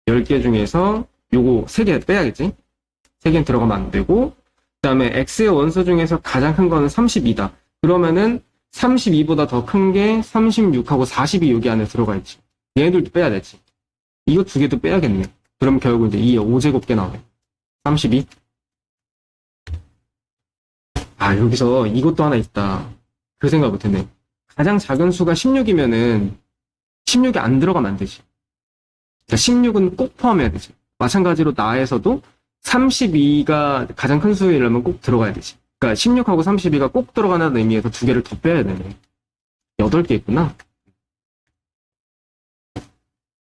10개 중에서 요거 3개 빼야겠지. 3개는 들어가면 안 되고 그 다음에 X의 원소 중에서 가장 큰 거는 32다. 그러면은 32보다 더 큰 게 36하고 42 여기 안에 들어가 있지. 얘네들도 빼야 되지. 이거 2개도 빼야겠네. 그럼 결국 이제 2에 5제곱게 나오네. 32. 여기서 이것도 하나 있다. 그 생각 못했네. 가장 작은 수가 16이면은 16이 안 들어가면 안 되지. 그러니까 16은 꼭 포함해야 되지. 마찬가지로 나에서도 32가 가장 큰 수이라면 꼭 들어가야 되지. 그러니까 16하고 32가 꼭 들어가는 의미에서 2개를 더 빼야 되네. 8개 있구나.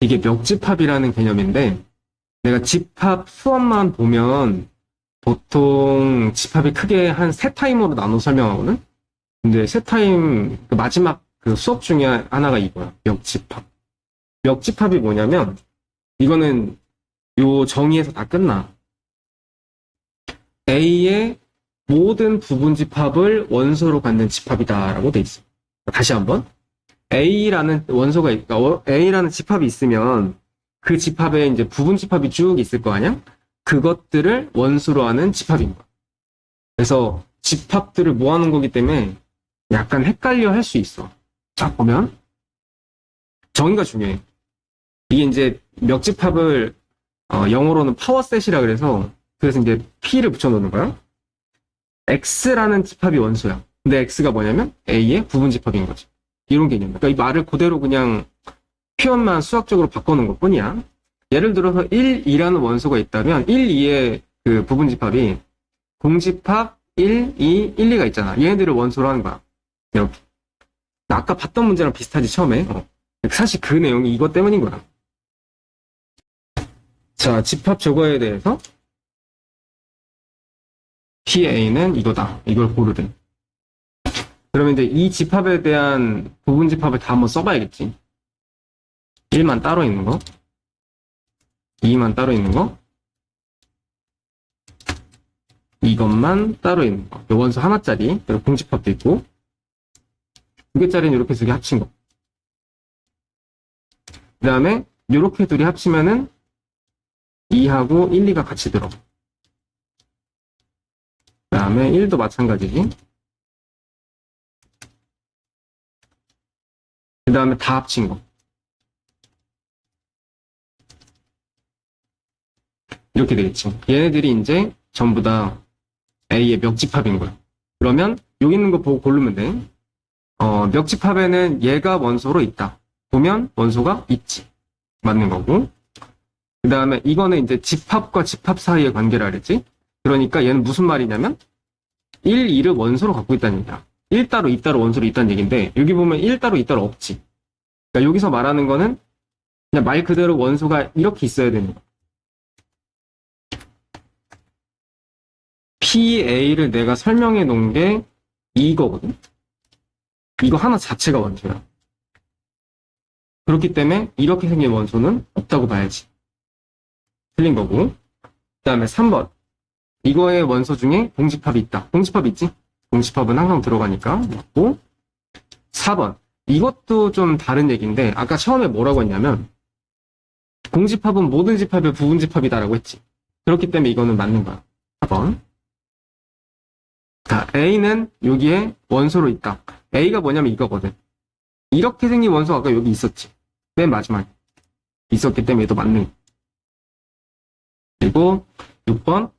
이게 멱집합이라는 개념인데 내가 집합 수업만 보면 보통 집합이 크게 한 3타임으로 나눠 설명하거든? 근데 3타임 그 마지막 그 수업 중에 하나가 이거야. 멱집합. 멱집합이 뭐냐면 이거는 요 정의에서 다 끝나. A의 모든 부분 집합을 원소로 갖는 집합이다라고 돼 있어. 다시 한번. A라는 원소가 그러니까 A라는 집합이 있으면 그 집합에 이제 부분 집합이 쭉 있을 거 아니야? 그것들을 원소로 하는 집합인 거야. 그래서 집합들을 모아놓은 거기 때문에 약간 헷갈려 할 수 있어. 자, 보면 정의가 중요해. 이게 이제 멱집합을 영어로는 파워셋이라 그래서 이제 P를 붙여놓는 거야. X라는 집합이 원소야. 근데 X가 뭐냐면 A의 부분 집합인 거지. 이런 개념. 그러니까 이 말을 그대로 그냥 표현만 수학적으로 바꿔놓은 것 뿐이야. 예를 들어서 1, 2라는 원소가 있다면 1, 2의 그 부분 집합이 공집합 1, 2, 1, 2가 있잖아. 얘네들을 원소로 하는 거야. 이렇게. 아까 봤던 문제랑 비슷하지 처음에. 사실 그 내용이 이것 때문인 거야. 자, 집합 저거에 대해서 PA는 이거다. 이걸 고르래. 그러면 이제 이 집합에 대한 부분 집합을 다 한번 써봐야겠지. 1만 따로 있는 거, 2만 따로 있는 거, 이것만 따로 있는 거. 원소 하나짜리, 그리고 공집합도 있고, 2개짜리는 이렇게 2개 합친 거. 그 다음에, 이렇게 둘이 합치면은, 2하고 1, 2가 같이 들어. 그 다음에 1도 마찬가지지. 그 다음에 다 합친 거. 이렇게 되겠지. 얘네들이 이제 전부 다 A의 멱집합인 거야. 그러면 여기 있는 거 보고 고르면 돼. 멱집합에는 얘가 원소로 있다. 보면 원소가 있지. 맞는 거고. 그 다음에 이거는 이제 집합과 집합 사이의 관계라 그랬지. 그러니까 얘는 무슨 말이냐면 1, 2를 원소로 갖고 있다는 얘기야. 1 따로 2 따로 원소로 있다는 얘기인데 여기 보면 1 따로 2 따로 없지. 그러니까 여기서 말하는 거는 그냥 말 그대로 원소가 이렇게 있어야 되는 거야. PA를 내가 설명해 놓은 게 이거거든. 이거 하나 자체가 원소야. 그렇기 때문에 이렇게 생긴 원소는 없다고 봐야지. 틀린 거고. 그 다음에 3번. 이거의 원소 중에 공집합이 있다. 공집합 있지? 공집합은 항상 들어가니까 맞고. 4번. 이것도 좀 다른 얘기인데 아까 처음에 뭐라고 했냐면 공집합은 모든 집합의 부분집합이다라고 했지. 그렇기 때문에 이거는 맞는 거야. 4번. 자, A는 여기에 원소로 있다. A가 뭐냐면 이거거든. 이렇게 생긴 원소가 아까 여기 있었지. 맨 마지막에. 있었기 때문에 얘도 맞는 거야. 그리고 6번.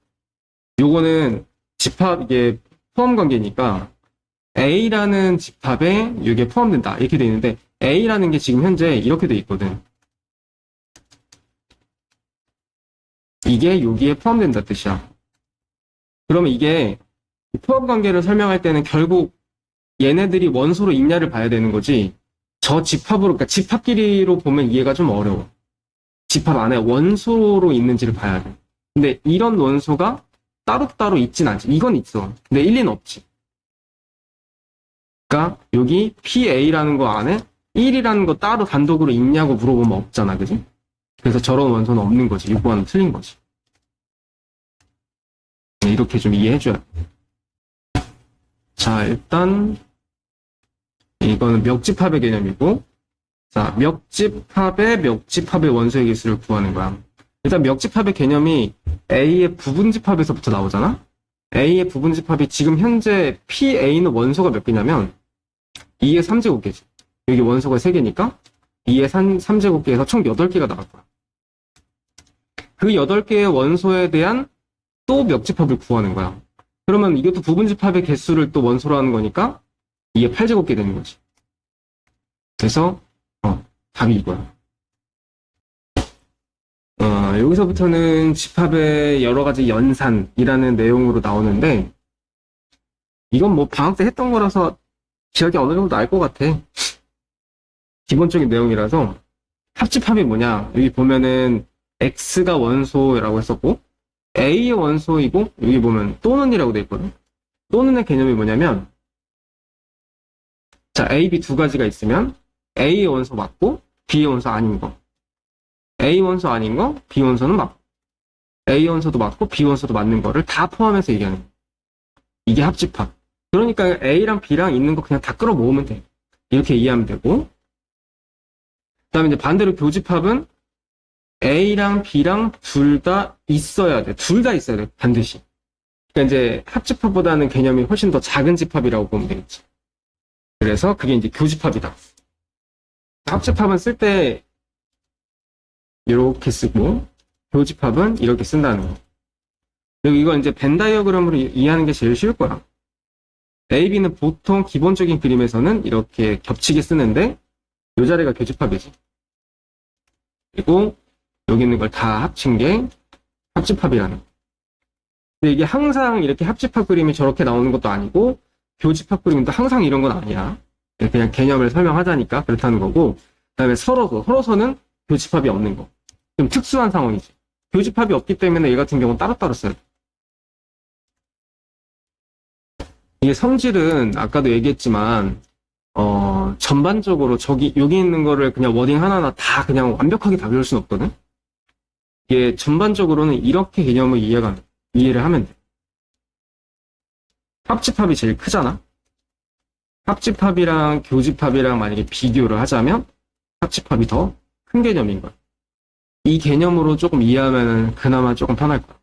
요거는 집합, 이게 포함 관계니까 A라는 집합에 이게 포함된다. 이렇게 돼 있는데 A라는 게 지금 현재 이렇게 돼 있거든. 이게 여기에 포함된다 뜻이야. 그러면 이게 포함 관계를 설명할 때는 결국 얘네들이 원소로 있냐를 봐야 되는 거지. 저 집합으로, 그러니까 집합끼리로 보면 이해가 좀 어려워. 집합 안에 원소로 있는지를 봐야 돼. 근데 이런 원소가 따로따로 있진 않지. 이건 있어. 근데 1, 2는 없지. 그러니까 여기 PA라는 거 안에 1이라는 거 따로 단독으로 있냐고 물어보면 없잖아. 그지? 그래서 저런 원소는 없는 거지. 6번은 틀린 거지. 이렇게 좀 이해해줘야 돼. 자, 일단 이거는 멱집합의 개념이고, 자, 멱집합의 원소의 개수를 구하는 거야. 일단 멱집합의 개념이 A의 부분집합에서부터 나오잖아? A의 부분집합이 지금 현재 PA는 원소가 몇 개냐면 2의 3제곱개지. 여기 원소가 3개니까 2의 3제곱개에서 총 8개가 나올 거야. 그 8개의 원소에 대한 또 멱집합을 구하는 거야. 그러면 이것도 부분집합의 개수를 또 원소로 하는 거니까 2의 8제곱개 되는 거지. 그래서 답이 이거야. 여기서부터는 집합의 여러 가지 연산이라는 내용으로 나오는데 이건 뭐 방학 때 했던 거라서 기억이 어느 정도 날 것 같아. 기본적인 내용이라서 합집합이 뭐냐. 여기 보면은 X가 원소라고 했었고 A의 원소이고 여기 보면 또는이라고 돼 있거든. 또는의 개념이 뭐냐면 자, A, B 두 가지가 있으면 A의 원소 맞고 B의 원소 아닌 거. A 원소 아닌 거, B 원소는 맞고 A 원소도 맞고 B 원소도 맞는 거를 다 포함해서 얘기하는 거야. 이게 합집합. 그러니까 A랑 B랑 있는 거 그냥 다 끌어 모으면 돼. 이렇게 이해하면 되고. 그 다음에 이제 반대로 교집합은 A랑 B랑 둘 다 있어야 돼. 둘 다 있어야 돼. 반드시. 그러니까 이제 합집합보다는 개념이 훨씬 더 작은 집합이라고 보면 되겠지. 그래서 그게 이제 교집합이다. 합집합은 쓸 때 이렇게 쓰고 교집합은 이렇게 쓴다는 거. 그리고 이거 이제 벤 다이어그램으로 이해하는 게 제일 쉬울 거야. A, B는 보통 기본적인 그림에서는 이렇게 겹치게 쓰는데 이 자리가 교집합이지. 그리고 여기 있는 걸 다 합친 게 합집합이라는 거. 근데 이게 항상 이렇게 합집합 그림이 저렇게 나오는 것도 아니고 교집합 그림도 항상 이런 건 아니야. 그냥 개념을 설명하자니까 그렇다는 거고. 그 다음에 서로서는 교집합이 없는 거. 좀 특수한 상황이지. 교집합이 없기 때문에 얘 같은 경우는 따로따로 써야 돼. 이게 성질은 아까도 얘기했지만 전반적으로 여기 있는 거를 그냥 워딩 하나하나 다 그냥 완벽하게 다 배울 수는 없거든. 이게 전반적으로는 이렇게 개념을 이해를 하면 돼. 합집합이 제일 크잖아. 합집합이랑 교집합이랑 만약에 비교를 하자면 합집합이 더 큰 개념인 거야. 이 개념으로 조금 이해하면 그나마 조금 편할 거야.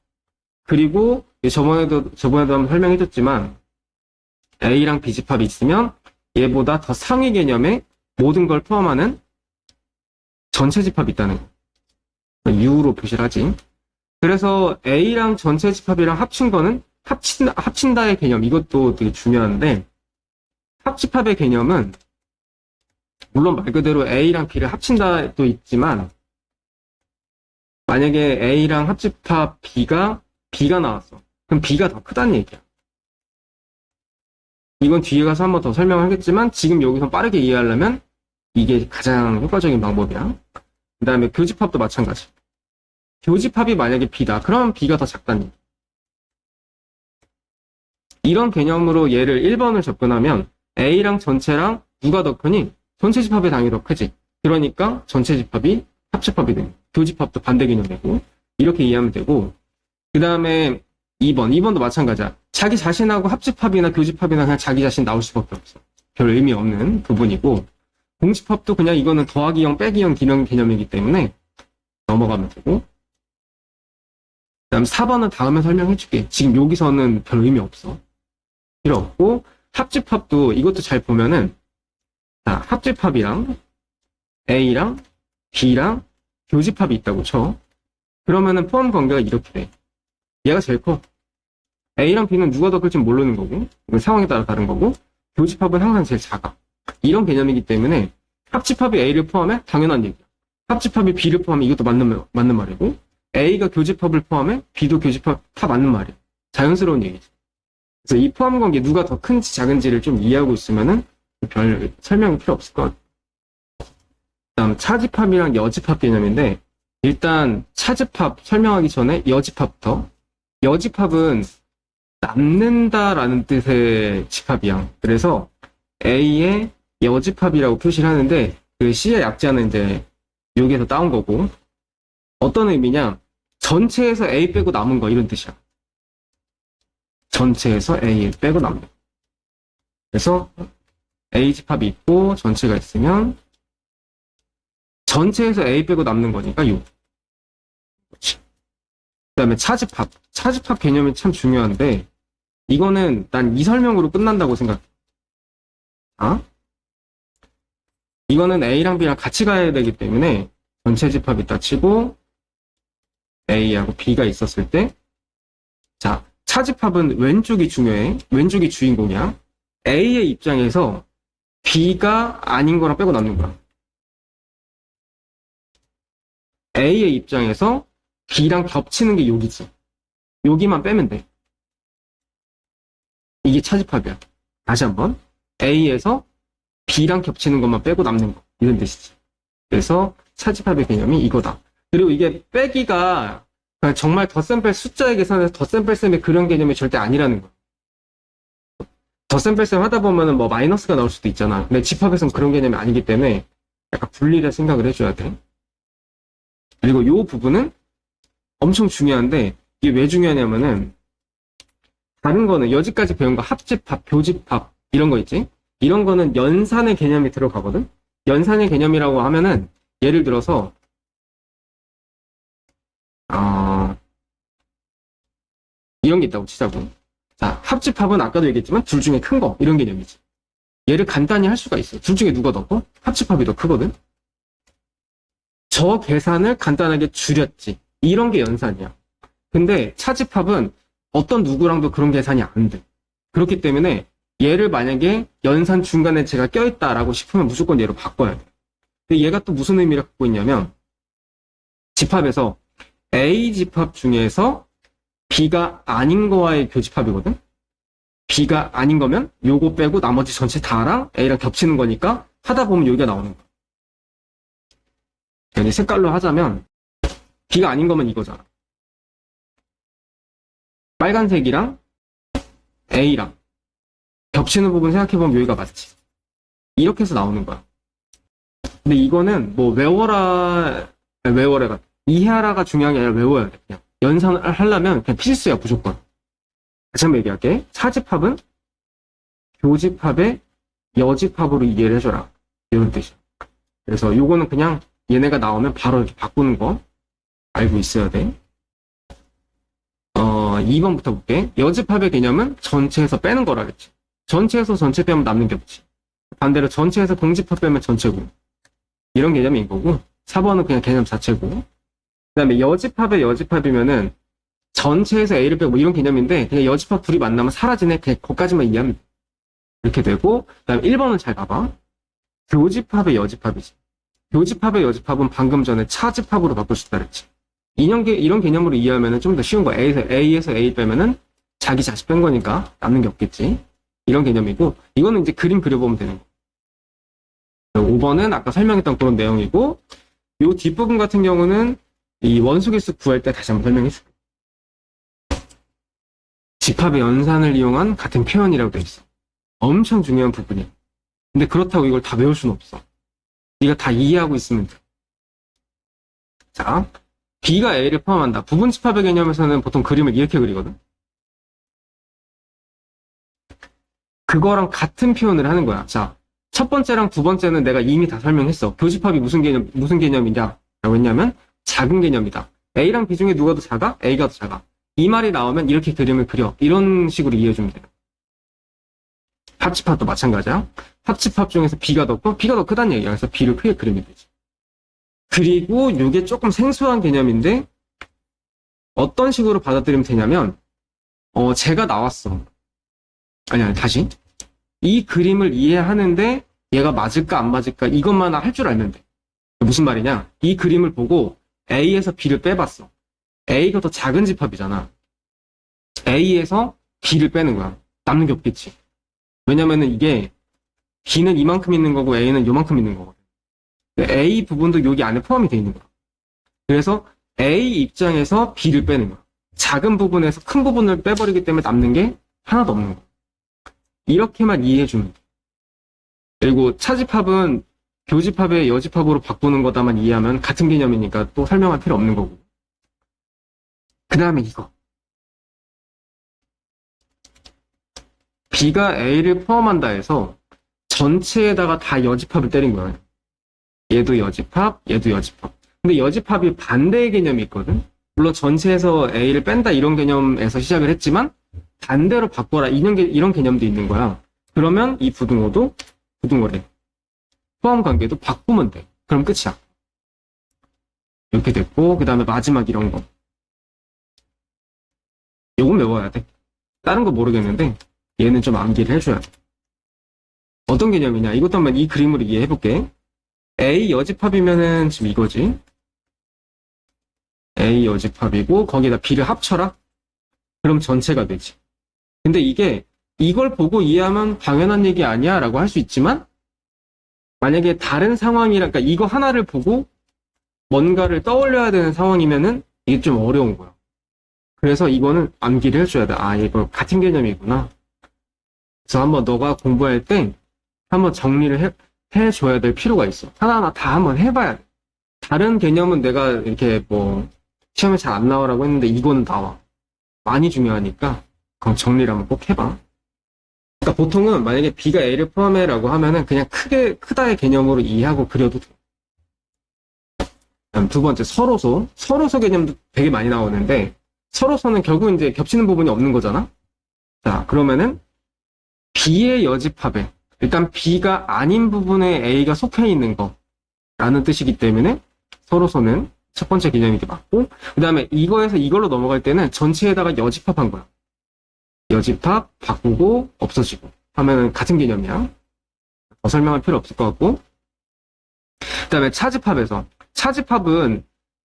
그리고 저번에도 한번 설명해줬지만 A랑 B집합이 있으면 얘보다 더 상위 개념의 모든 걸 포함하는 전체 집합이 있다는 거야. U로 표시를 하지. 그래서 A랑 전체 집합이랑 합친 거는 합친다의 개념, 이것도 되게 중요한데, 합집합의 개념은 물론 말 그대로 A랑 B를 합친다도 있지만, 만약에 A랑 합집합 B가 나왔어. 그럼 B가 더 크다는 얘기야. 이건 뒤에 가서 한번 더 설명하겠지만 지금 여기서 빠르게 이해하려면 이게 가장 효과적인 방법이야. 그 다음에 교집합도 마찬가지. 교집합이 만약에 B다. 그러면 B가 더 작다는 얘기야. 이런 개념으로 얘를 1번을 접근하면 A랑 전체랑 누가 더 크니? 전체 집합이 당연히 더 크지. 그러니까 전체 집합이 합집합이 되는. 교집합도 반대 개념이고 이렇게 이해하면 되고, 그 다음에 2번도 마찬가지야. 자기 자신하고 합집합이나 교집합이나 그냥 자기 자신 나올 수밖에 없어. 별 의미 없는 부분이고, 공집합도 그냥 이거는 더하기형, 빼기형, 기형 개념이기 때문에 넘어가면 되고, 그 다음 4번은 다음에 설명해줄게. 지금 여기서는 별 의미 없어. 필요 없고, 합집합도 이것도 잘 보면은, 자, 합집합이랑 A랑 B랑 교집합이 있다고 쳐. 그러면은 포함 관계가 이렇게 돼. 얘가 제일 커. A랑 B는 누가 더 클지 모르는 거고, 상황에 따라 다른 거고, 교집합은 항상 제일 작아. 이런 개념이기 때문에 합집합이 A를 포함해? 당연한 얘기야. 합집합이 B를 포함해? 이것도 맞는 말이고, A가 교집합을 포함해? B도 교집합 다 맞는 말이야. 자연스러운 얘기지. 그래서 이 포함 관계 누가 더 큰지 작은지를 좀 이해하고 있으면은 별 설명이 필요 없을 것 같아. 다음 차집합이랑 여집합 개념인데, 일단 차집합 설명하기 전에 여집합부터. 여집합은 남는다라는 뜻의 집합이야. 그래서 A의 여집합이라고 표시를 하는데, 그 C의 약자는 이제 여기에서 따온 거고, 어떤 의미냐? 전체에서 A 빼고 남은 거, 이런 뜻이야. 전체에서 A 빼고 남는 거. 그래서 A 집합이 있고 전체가 있으면 전체에서 A 빼고 남는 거니까 요. 그렇지. 그 다음에 차집합. 차집합 개념이 참 중요한데, 이거는 난 이 설명으로 끝난다고 생각해. 아? 이거는 A랑 B랑 같이 가야 되기 때문에 전체 집합이 있다 치고 A하고 B가 있었을 때, 자, 차집합은 왼쪽이 중요해. 왼쪽이 주인공이야. A의 입장에서 B가 아닌 거랑 빼고 남는 거야. A의 입장에서 B랑 겹치는 게 여기지. 여기만 빼면 돼. 이게 차집합이야. 다시 한번. A에서 B랑 겹치는 것만 빼고 남는 거. 이런 뜻이지. 그래서 차집합의 개념이 이거다. 그리고 이게 빼기가 정말 덧셈뺄 숫자의 계산에서 덧셈뺄셈의 그런 개념이 절대 아니라는 거야. 덧셈뺄셈 하다 보면은 뭐 마이너스가 나올 수도 있잖아. 근데 집합에서는 그런 개념이 아니기 때문에 약간 분리를 생각을 해줘야 돼. 그리고 이 부분은 엄청 중요한데, 이게 왜 중요하냐면은, 다른 거는 여지까지 배운 거 합집합, 교집합 이런 거 있지? 이런 거는 연산의 개념이 들어가거든? 연산의 개념이라고 하면은, 예를 들어서 이런 게 있다고 치자고. 자, 합집합은 아까도 얘기했지만 둘 중에 큰 거, 이런 개념이지. 얘를 간단히 할 수가 있어. 둘 중에 누가 더 커? 합집합이 더 크거든? 저 계산을 간단하게 줄였지. 이런 게 연산이야. 근데 차집합은 어떤 누구랑도 그런 계산이 안 돼. 그렇기 때문에 얘를 만약에 연산 중간에 제가 껴있다라고 싶으면 무조건 얘로 바꿔야 돼. 근데 얘가 또 무슨 의미를 갖고 있냐면, 집합에서 A 집합 중에서 B가 아닌 거와의 교집합이거든? B가 아닌 거면 요거 빼고 나머지 전체 다랑 A랑 겹치는 거니까 하다 보면 여기가 나오는 거야. 그러니까 색깔로 하자면 B가 아닌 거면 이거잖아. 빨간색이랑 A랑 겹치는 부분 생각해보면 여기가 맞지. 이렇게 해서 나오는 거야. 근데 이거는 뭐 외워라가 이해하라가 중요한 게 아니라 외워야 돼. 그냥 연산을 하려면 그냥 필수야, 무조건. 다시 한번 얘기할게. 차집합은 교집합의 여집합으로 이해를 해줘라. 이런 뜻이야. 그래서 요거는 그냥 얘네가 나오면 바로 이렇게 바꾸는 거 알고 있어야 돼. 2번부터 볼게. 여집합의 개념은 전체에서 빼는 거라 그랬지. 전체에서 전체 빼면 남는 게 없지. 반대로 전체에서 공집합 빼면 전체고. 이런 개념인 거고. 4번은 그냥 개념 자체고. 그 다음에 여집합의 여집합이면은 전체에서 A를 빼고 뭐 이런 개념인데 그냥 여집합 둘이 만나면 사라지네. 그냥 거기까지만 이해하면 돼. 이렇게 되고 그 다음에 1번은 잘 봐봐. 교집합의 여집합이지. 교집합의 여집합은 방금 전에 차집합으로 바꿀 수 있다 그랬지. 이런 개념으로 이해하면 좀 더 쉬운 거야. A에서 A 빼면은 자기 자식 뺀 거니까 남는 게 없겠지. 이런 개념이고 이거는 이제 그림 그려보면 되는 거. 5번은 아까 설명했던 그런 내용이고 요 뒷부분 같은 경우는 이 원소개수 구할 때 다시 한번 설명해줄게. 집합의 연산을 이용한 같은 표현이라고 돼 있어. 엄청 중요한 부분이야. 근데 그렇다고 이걸 다 외울 수는 없어. 네가 다 이해하고 있으면 돼. 자, B가 A를 포함한다. 부분 집합의 개념에서는 보통 그림을 이렇게 그리거든. 그거랑 같은 표현을 하는 거야. 자, 첫 번째랑 두 번째는 내가 이미 다 설명했어. 교집합이 무슨 개념이냐? 라고 했냐면, 작은 개념이다. A랑 B 중에 누가 더 작아? A가 더 작아. 이 말이 나오면 이렇게 그림을 그려. 이런 식으로 이해해주면 돼. 합집합도 마찬가지야. 합집합 중에서 B가 더 커? B가 더 크다는 얘기야. 그래서 B를 크게 그리면 되지. 그리고 이게 조금 생소한 개념인데, 어떤 식으로 받아들이면 되냐면, 제가 나왔어. 아니, 다시. 이 그림을 이해하는데 얘가 맞을까 안 맞을까 이것만 할 줄 알면 돼. 무슨 말이냐? 이 그림을 보고 A에서 B를 빼봤어. A가 더 작은 집합이잖아. A에서 B를 빼는 거야. 남는 게 없겠지. 왜냐면은 이게 B는 이만큼 있는 거고 A는 요만큼 있는 거거든. A 부분도 여기 안에 포함이 돼 있는 거야. 그래서 A 입장에서 B를 빼는 거야. 작은 부분에서 큰 부분을 빼버리기 때문에 남는 게 하나도 없는 거야. 이렇게만 이해해주면 돼. 그리고 차집합은 교집합의 여집합으로 바꾸는 거다만 이해하면 같은 개념이니까 또 설명할 필요 없는 거고. 그 다음에 이거. B가 A를 포함한다 해서 전체에다가 다 여집합을 때린 거야. 얘도 여집합, 얘도 여집합. 근데 여집합이 반대의 개념이 있거든? 물론 전체에서 A를 뺀다 이런 개념에서 시작을 했지만 반대로 바꿔라 이런 개념도 있는 거야. 그러면 이 부등호도 부등호래. 포함 관계도 바꾸면 돼. 그럼 끝이야. 이렇게 됐고 그 다음에 마지막 이런 거. 요건 외워야 돼. 다른 거 모르겠는데 얘는 좀 암기를 해줘야 돼. 어떤 개념이냐. 이것도 한번 이 그림으로 이해해볼게. A 여집합이면은 지금 이거지. A 여집합이고 거기에다 B를 합쳐라. 그럼 전체가 되지. 근데 이게 이걸 보고 이해하면 당연한 얘기 아니야 라고 할 수 있지만 만약에 다른 상황이라 그러니까 이거 하나를 보고 뭔가를 떠올려야 되는 상황이면은 이게 좀 어려운 거야. 그래서 이거는 암기를 해줘야 돼. 아, 이거 같은 개념이구나. 그래서 한번 너가 공부할 때 한번 정리를 해줘야 될 필요가 있어. 하나하나 다 한번 해봐야 돼. 다른 개념은 내가 이렇게 뭐 시험에 잘 안 나오라고 했는데 이거는 나와. 많이 중요하니까 그럼 정리를 한번 꼭 해봐. 그러니까 보통은 만약에 B가 A를 포함해라고 하면은 그냥 크다의 개념으로 이해하고 그려도 돼. 다음 두 번째 서로소. 서로소 개념도 되게 많이 나오는데 서로소는 결국 이제 겹치는 부분이 없는 거잖아. 자, 그러면은 B의 여집합에 일단 B가 아닌 부분에 A가 속해 있는 거라는 뜻이기 때문에 서로소는 첫 번째 개념이 맞고 그 다음에 이거에서 이걸로 넘어갈 때는 전체에다가 여집합한 거야. 여집합 바꾸고 없어지고 하면은 같은 개념이야. 더 설명할 필요 없을 것 같고 그 다음에 차집합에서 차집합은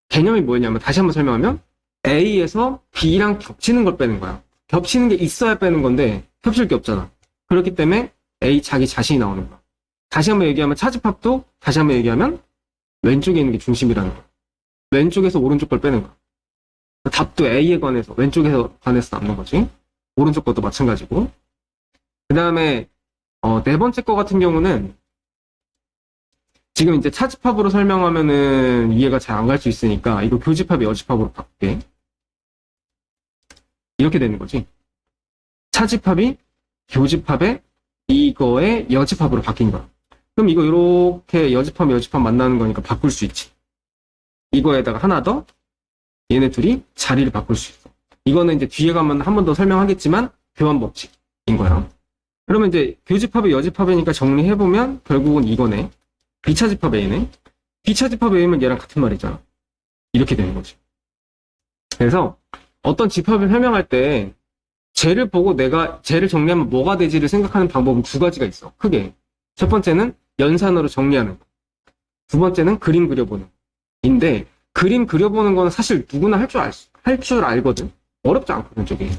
개념이 뭐였냐면 다시 한번 설명하면 A에서 B랑 겹치는 걸 빼는 거야. 겹치는 게 있어야 빼는 건데 겹칠 게 없잖아. 그렇기 때문에 A 자기 자신이 나오는 거야. 다시 한번 얘기하면 차집합도 다시 한번 얘기하면 왼쪽에 있는 게 중심이라는 거야. 왼쪽에서 오른쪽 걸 빼는 거야. 답도 A에 관해서 왼쪽에서 관해서 남는 거지. 오른쪽 것도 마찬가지고. 그 다음에 네 번째 거 같은 경우는 지금 이제 차집합으로 설명하면은 이해가 잘 안 갈 수 있으니까 이거 교집합이 여집합으로 바꿀게. 이렇게 되는 거지. 차집합이 교집합의 이거의 여집합으로 바뀐 거야. 그럼 이거 이렇게 여집합 만나는 거니까 바꿀 수 있지. 이거에다가 하나 더 얘네 둘이 자리를 바꿀 수 있어. 이거는 이제 뒤에 가면 한 번 더 설명하겠지만 교환 법칙인 거야. 그러면 이제 교집합이 여집합이니까 정리해보면 결국은 이거네. B차집합 A네. B차집합 A면 얘랑 같은 말이잖아. 이렇게 되는 거지. 그래서 어떤 집합을 설명할 때 쟤를 보고 내가 쟤를 정리하면 뭐가 되지를 생각하는 방법은 두 가지가 있어. 크게. 첫 번째는 연산으로 정리하는 거. 두 번째는 그림 그려보는 거인데 그림 그려보는 거는 사실 누구나 할 줄 알거든. 어렵지 않거든, 저게.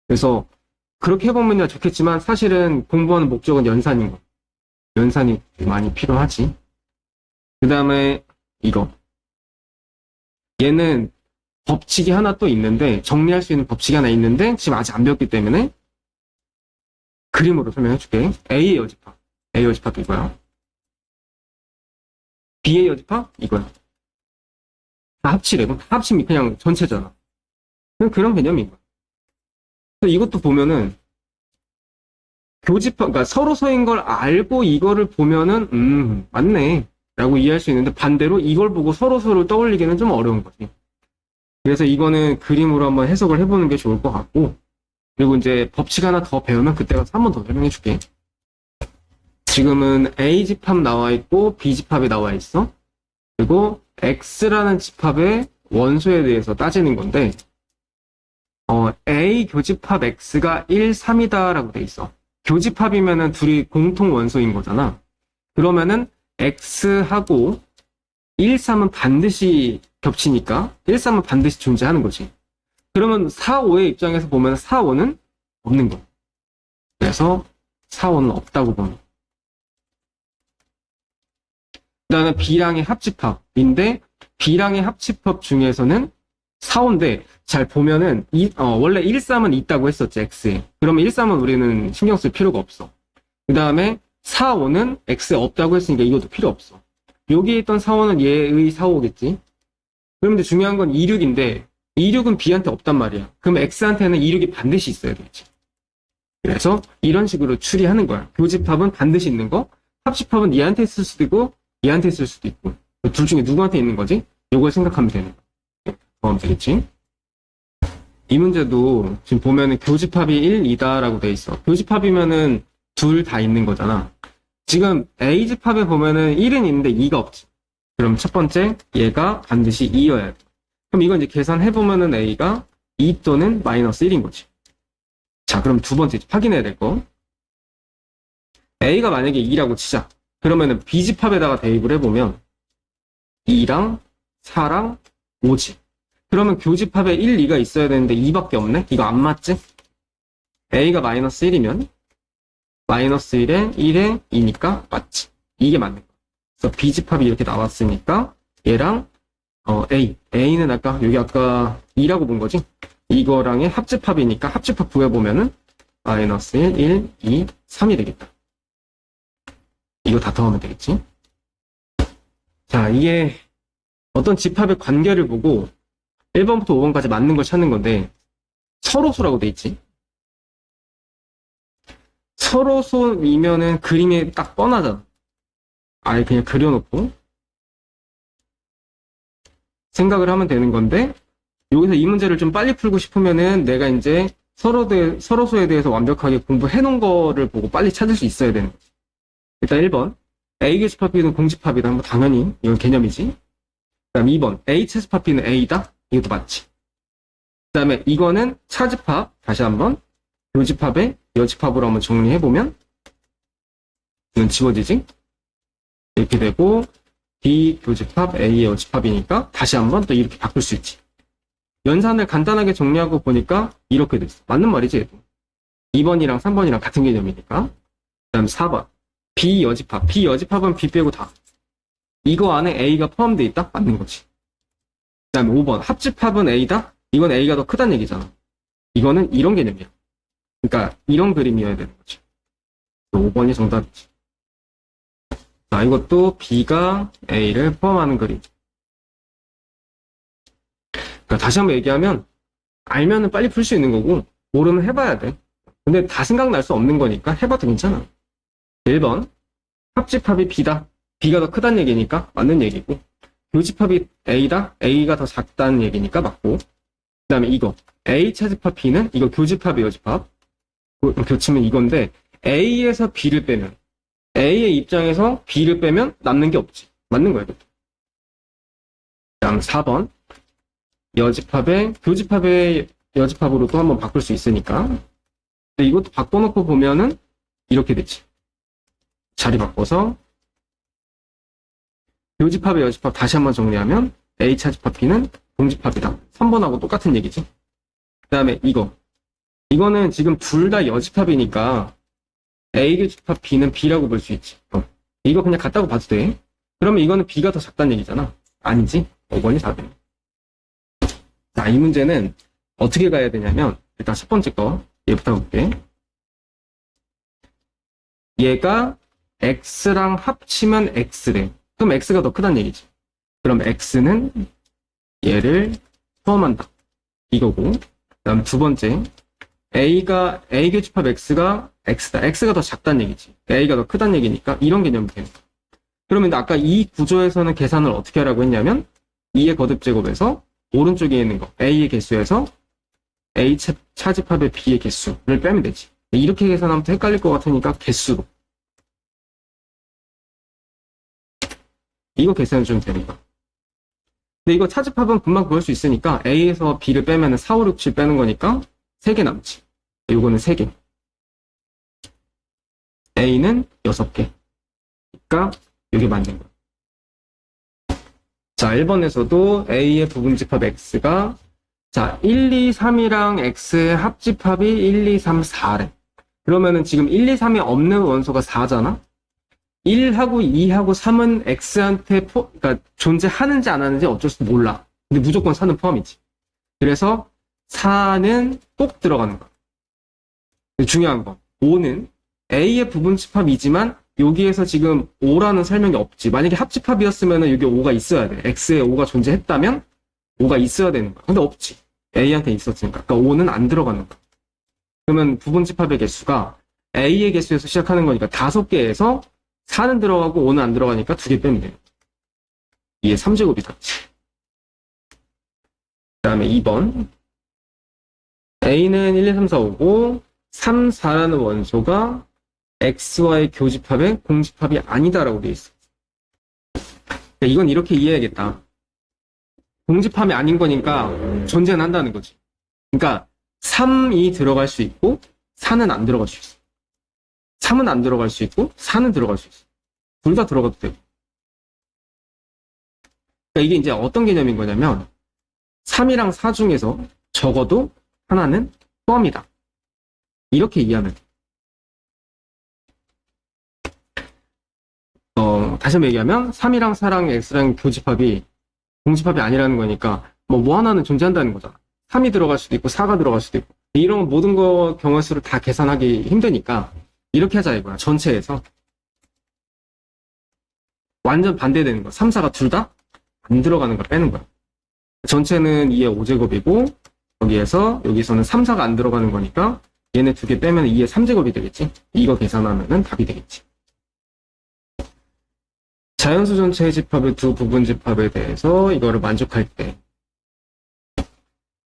그래서 그렇게 해보면 좋겠지만 사실은 공부하는 목적은 연산인 거. 연산이 많이 필요하지. 그 다음에 이거. 얘는 법칙이 하나 또 있는데 정리할 수 있는 법칙이 하나 있는데 지금 아직 안 배웠기 때문에 그림으로 설명해 줄게. A의 여집합. A 여집합 이거야. B의 여집합 이거야. 다 합치래. 다 합치면 그냥 전체잖아. 그런 개념인 거야. 그래서 이것도 보면은 교집합, 그러니까 서로서인 걸 알고 이거를 보면은 맞네 라고 이해할 수 있는데 반대로 이걸 보고 서로서를 떠올리기는 좀 어려운 거지. 그래서 이거는 그림으로 한번 해석을 해보는 게 좋을 것 같고 그리고 이제 법칙 하나 더 배우면 그때 가서 한 번 더 설명해 줄게. 지금은 A집합 나와 있고 B집합이 나와 있어. 그리고 X라는 집합의 원소에 대해서 따지는 건데 A 교집합 X가 1, 3이다 라고 돼 있어. 교집합이면은 둘이 공통 원소인 거잖아. 그러면은 X하고 1, 3은 반드시 겹치니까 1, 3은 반드시 존재하는 거지. 그러면 4, 5의 입장에서 보면 4, 5는 없는 거야. 그래서 4, 5는 없다고 보는 거야. 그 다음에 B랑의 합집합인데 B랑의 합집합 중에서는 4, 5인데 잘 보면은 원래 1, 3은 있다고 했었지, X에. 그러면 1, 3은 우리는 신경 쓸 필요가 없어. 그 다음에 4, 5는 X에 없다고 했으니까 이것도 필요 없어. 여기에 있던 4, 5는 얘의 4, 5겠지. 그런데 중요한 건 2, 6인데 2, 6은 B한테 없단 말이야. 그럼 X한테는 2, 6이 반드시 있어야 되겠지. 그래서 이런 식으로 추리하는 거야. 교집합은 반드시 있는 거, 합집합은 얘한테 있을 수도 있고 얘한테 있을 수도 있고 둘 중에 누구한테 있는 거지? 요걸 생각하면 되는 거야. 그럼 되겠지? 이 문제도 지금 보면은 교집합이 1, 2다라고 돼 있어. 교집합이면은 둘 다 있는 거잖아. 지금 A집합에 보면은 1은 있는데 2가 없지. 그럼 첫 번째, 얘가 반드시 2여야 돼. 그럼 이건 이제 계산해보면은 A가 2 또는 마이너스 1인 거지. 자, 그럼 두 번째, 확인해야 될 거. A가 만약에 2라고 치자. 그러면은 B집합에다가 대입을 해보면 2랑 4랑 5지. 그러면 교집합에 1, 2가 있어야 되는데 2밖에 없네? 이거 안 맞지? A가 마이너스 1이면 마이너스 1에 1에 2니까 맞지. 이게 맞는 거야. 그래서 B집합이 이렇게 나왔으니까 얘랑 A는 여기 아까 2라고 본 거지? 이거랑의 합집합이니까 합집합 구해보면은 마이너스 1, 1, 2, 3이 되겠다. 이거 다 더하면 되겠지? 자, 이게 어떤 집합의 관계를 보고 1번부터 5번까지 맞는 걸 찾는 건데 서로소라고 돼 있지. 서로소이면은 그림이 딱 뻔하잖아. 아예 그냥 그려놓고 생각을 하면 되는 건데 여기서 이 문제를 좀 빨리 풀고 싶으면은 내가 이제 서로소에 대해서 완벽하게 공부해 놓은 거를 보고 빨리 찾을 수 있어야 되는 거지. 일단 1번 A 교집합 B는 공집합이다. 뭐 당연히 이건 개념이지. 그 다음 2번 A 채집합 B는 A다. 이것도 맞지. 그 다음에 이거는 차집합. 다시 한번 교집합의 여집합으로 한번 정리해보면 이건 지워지지. 이렇게 되고 B 교집합 A의 여집합이니까 다시 한번 또 이렇게 바꿀 수 있지. 연산을 간단하게 정리하고 보니까 이렇게 됐어. 맞는 말이지 얘도. 2번이랑 3번이랑 같은 개념이니까. 그 다음 4번 B 여집합. B 여집합은 B 빼고 다. 이거 안에 A가 포함되어 있다? 맞는 거지. 그 다음에 5번 합집합은 A다? 이건 A가 더 크다는 얘기잖아. 이거는 이런 개념이야. 그러니까 이런 그림이어야 되는 거지. 5번이 정답이지. 자, 이것도 B가 A를 포함하는 그림. 그러니까 다시 한번 얘기하면 알면은 빨리 풀 수 있는 거고 모르면 해봐야 돼. 근데 다 생각날 수 없는 거니까 해봐도 괜찮아. 1번. 합집합이 B다. B가 더 크다는 얘기니까 맞는 얘기고. 교집합이 A다. A가 더 작다는 얘기니까 맞고. 그 다음에 이거. A 차집합 B는 이거 교집합이에요, 여집합. 교치면 이건데 A에서 B를 빼면 A의 입장에서 B를 빼면 남는 게 없지. 맞는 거예요. 다음 4번. 여집합의 교집합의 여집합으로 또 한번 바꿀 수 있으니까. 근데 이것도 바꿔놓고 보면은 이렇게 되지. 자리 바꿔서 교집합의 여집합 다시 한번 정리하면 A 차집합 B는 공집합이다. 3번하고 똑같은 얘기지. 그 다음에 이거는 지금 둘 다 여집합이니까 A 교집합 B는 B라고 볼 수 있지. 이거 그냥 같다고 봐도 돼. 그러면 이거는 B가 더 작다는 얘기잖아. 아니지. 5번이 4번. 자, 이 문제는 어떻게 가야 되냐면 일단 첫 번째 거 얘부터 볼게. 얘가 X랑 합치면 X래. 그럼 X가 더 크다는 얘기지. 그럼 X는 얘를 포함한다. 이거고. 그 다음 두 번째. A 교집합 X가 X다. X가 더 작다는 얘기지. A가 더 크다는 얘기니까 이런 개념이 되는 거야. 그러면 아까 이 구조에서는 계산을 어떻게 하라고 했냐면 2의 거듭 제곱에서 오른쪽에 있는 거 A의 개수에서 A 차집합의 B의 개수를 빼면 되지. 이렇게 계산하면 또 헷갈릴 것 같으니까 개수로. 이거 계산해 주면 되는 거야. 근데 이거 차집합은 금방 구할 수 있으니까 A에서 B를 빼면 4, 5, 6, 7 빼는 거니까 3개 남지. 이거는 3개. A는 6개. 그러니까 이게 맞는 거야. 자, 1번에서도 A의 부분집합 X가 자, 1, 2, 3이랑 X의 합집합이 1, 2, 3, 4래. 그러면은 지금 1, 2, 3이 없는 원소가 4잖아? 1하고 2하고 3은 X한테 그러니까 존재하는지 안 하는지 어쩔 수 몰라. 근데 무조건 4는 포함이지. 그래서 4는 꼭 들어가는 거야. 중요한 거. 5는 A의 부분집합이지만 여기에서 지금 5라는 설명이 없지. 만약에 합집합이었으면 여기 5가 있어야 돼. X에 5가 존재했다면 5가 있어야 되는 거야. 근데 없지. A한테 있었으니까. 그러니까 5는 안 들어가는 거야. 그러면 부분집합의 개수가 A의 개수에서 시작하는 거니까 5개에서 4는 들어가고 5는 안 들어가니까 2개 빼면 돼요. 이게 3제곱이 닿지. 그 다음에 2번. A는 1, 2, 3, 4, 5고 3, 4라는 원소가 X와의 교집합의 공집합이 아니다라고 되어 있어. 이건 이렇게 이해해야겠다. 공집합이 아닌 거니까 존재는 한다는 거지. 그러니까 3이 들어갈 수 있고 4는 안 들어갈 수 있어. 3은 안 들어갈 수 있고 4는 들어갈 수 있어. 둘 다 들어가도 되고. 그러니까 이게 이제 어떤 개념인 거냐면 3이랑 4 중에서 적어도 하나는 포함이다. 이렇게 이해하면 돼. 다시 한번 얘기하면 3이랑 4랑 X랑 교집합이 공집합이 아니라는 거니까 뭐 하나는 존재한다는 거잖아. 3이 들어갈 수도 있고 4가 들어갈 수도 있고 이런 모든 거 경우의 수를 다 계산하기 힘드니까 이렇게 하자 이거야. 전체에서 완전 반대되는 거야. 3, 4가 둘 다 안 들어가는 거 빼는 거야. 전체는 2의 5제곱이고 여기서는 3, 4가 안 들어가는 거니까 얘네 2개 빼면 2의 3제곱이 되겠지. 이거 계산하면은 답이 되겠지. 자연수 전체의 집합의 두 부분 집합에 대해서 이거를 만족할 때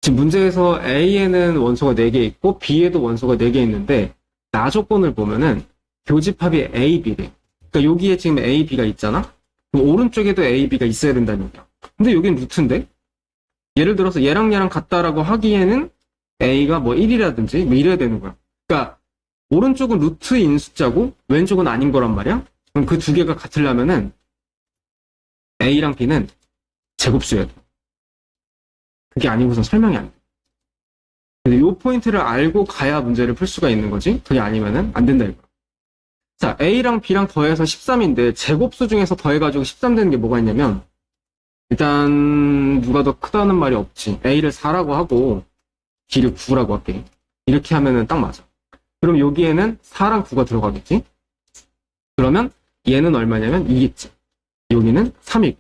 지금 문제에서 A에는 원소가 4개 있고 B에도 원소가 4개 있는데 나 조건을 보면은 교집합이 A, B래. 그러니까 여기에 지금 A, B가 있잖아? 그럼 오른쪽에도 A, B가 있어야 된다는 얘기야. 근데 여긴 루트인데? 예를 들어서 얘랑 얘랑 같다라고 하기에는 A가 뭐 1이라든지 뭐 이래야 되는 거야. 그러니까 오른쪽은 루트인 숫자고 왼쪽은 아닌 거란 말이야? 그럼 그 두 개가 같으려면은 A랑 B는 제곱수여야 돼. 그게 아니고선 설명이 안 돼. 근데 이 포인트를 알고 가야 문제를 풀 수가 있는 거지. 그게 아니면은 안 된다 이거야. 자, A랑 B랑 더해서 13인데 제곱수 중에서 더해가지고 13 되는 게 뭐가 있냐면 일단 누가 더 크다는 말이 없지. A를 4라고 하고 B를 9라고 할게. 이렇게 하면은 딱 맞아. 그럼 여기에는 4랑 9가 들어가겠지? 그러면 얘는 얼마냐면 2겠지. 여기는 3이고.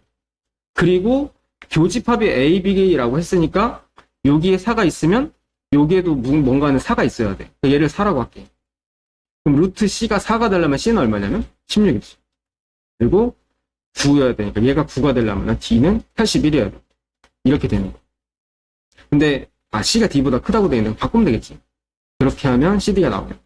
그리고 교집합이 A, B라고 했으니까 여기에 4가 있으면 여기에도 뭔가는 4가 있어야 돼. 그러니까 얘를 4라고 할게. 그럼 루트 C가 4가 되려면 C는 얼마냐면 16이지. 그리고 9여야 되니까 얘가 9가 되려면 D는 81이어야 돼. 이렇게 되는 거. 근데 C가 D보다 크다고 돼 있는데 바꾸면 되겠지. 그렇게 하면 CD가 나오겠다.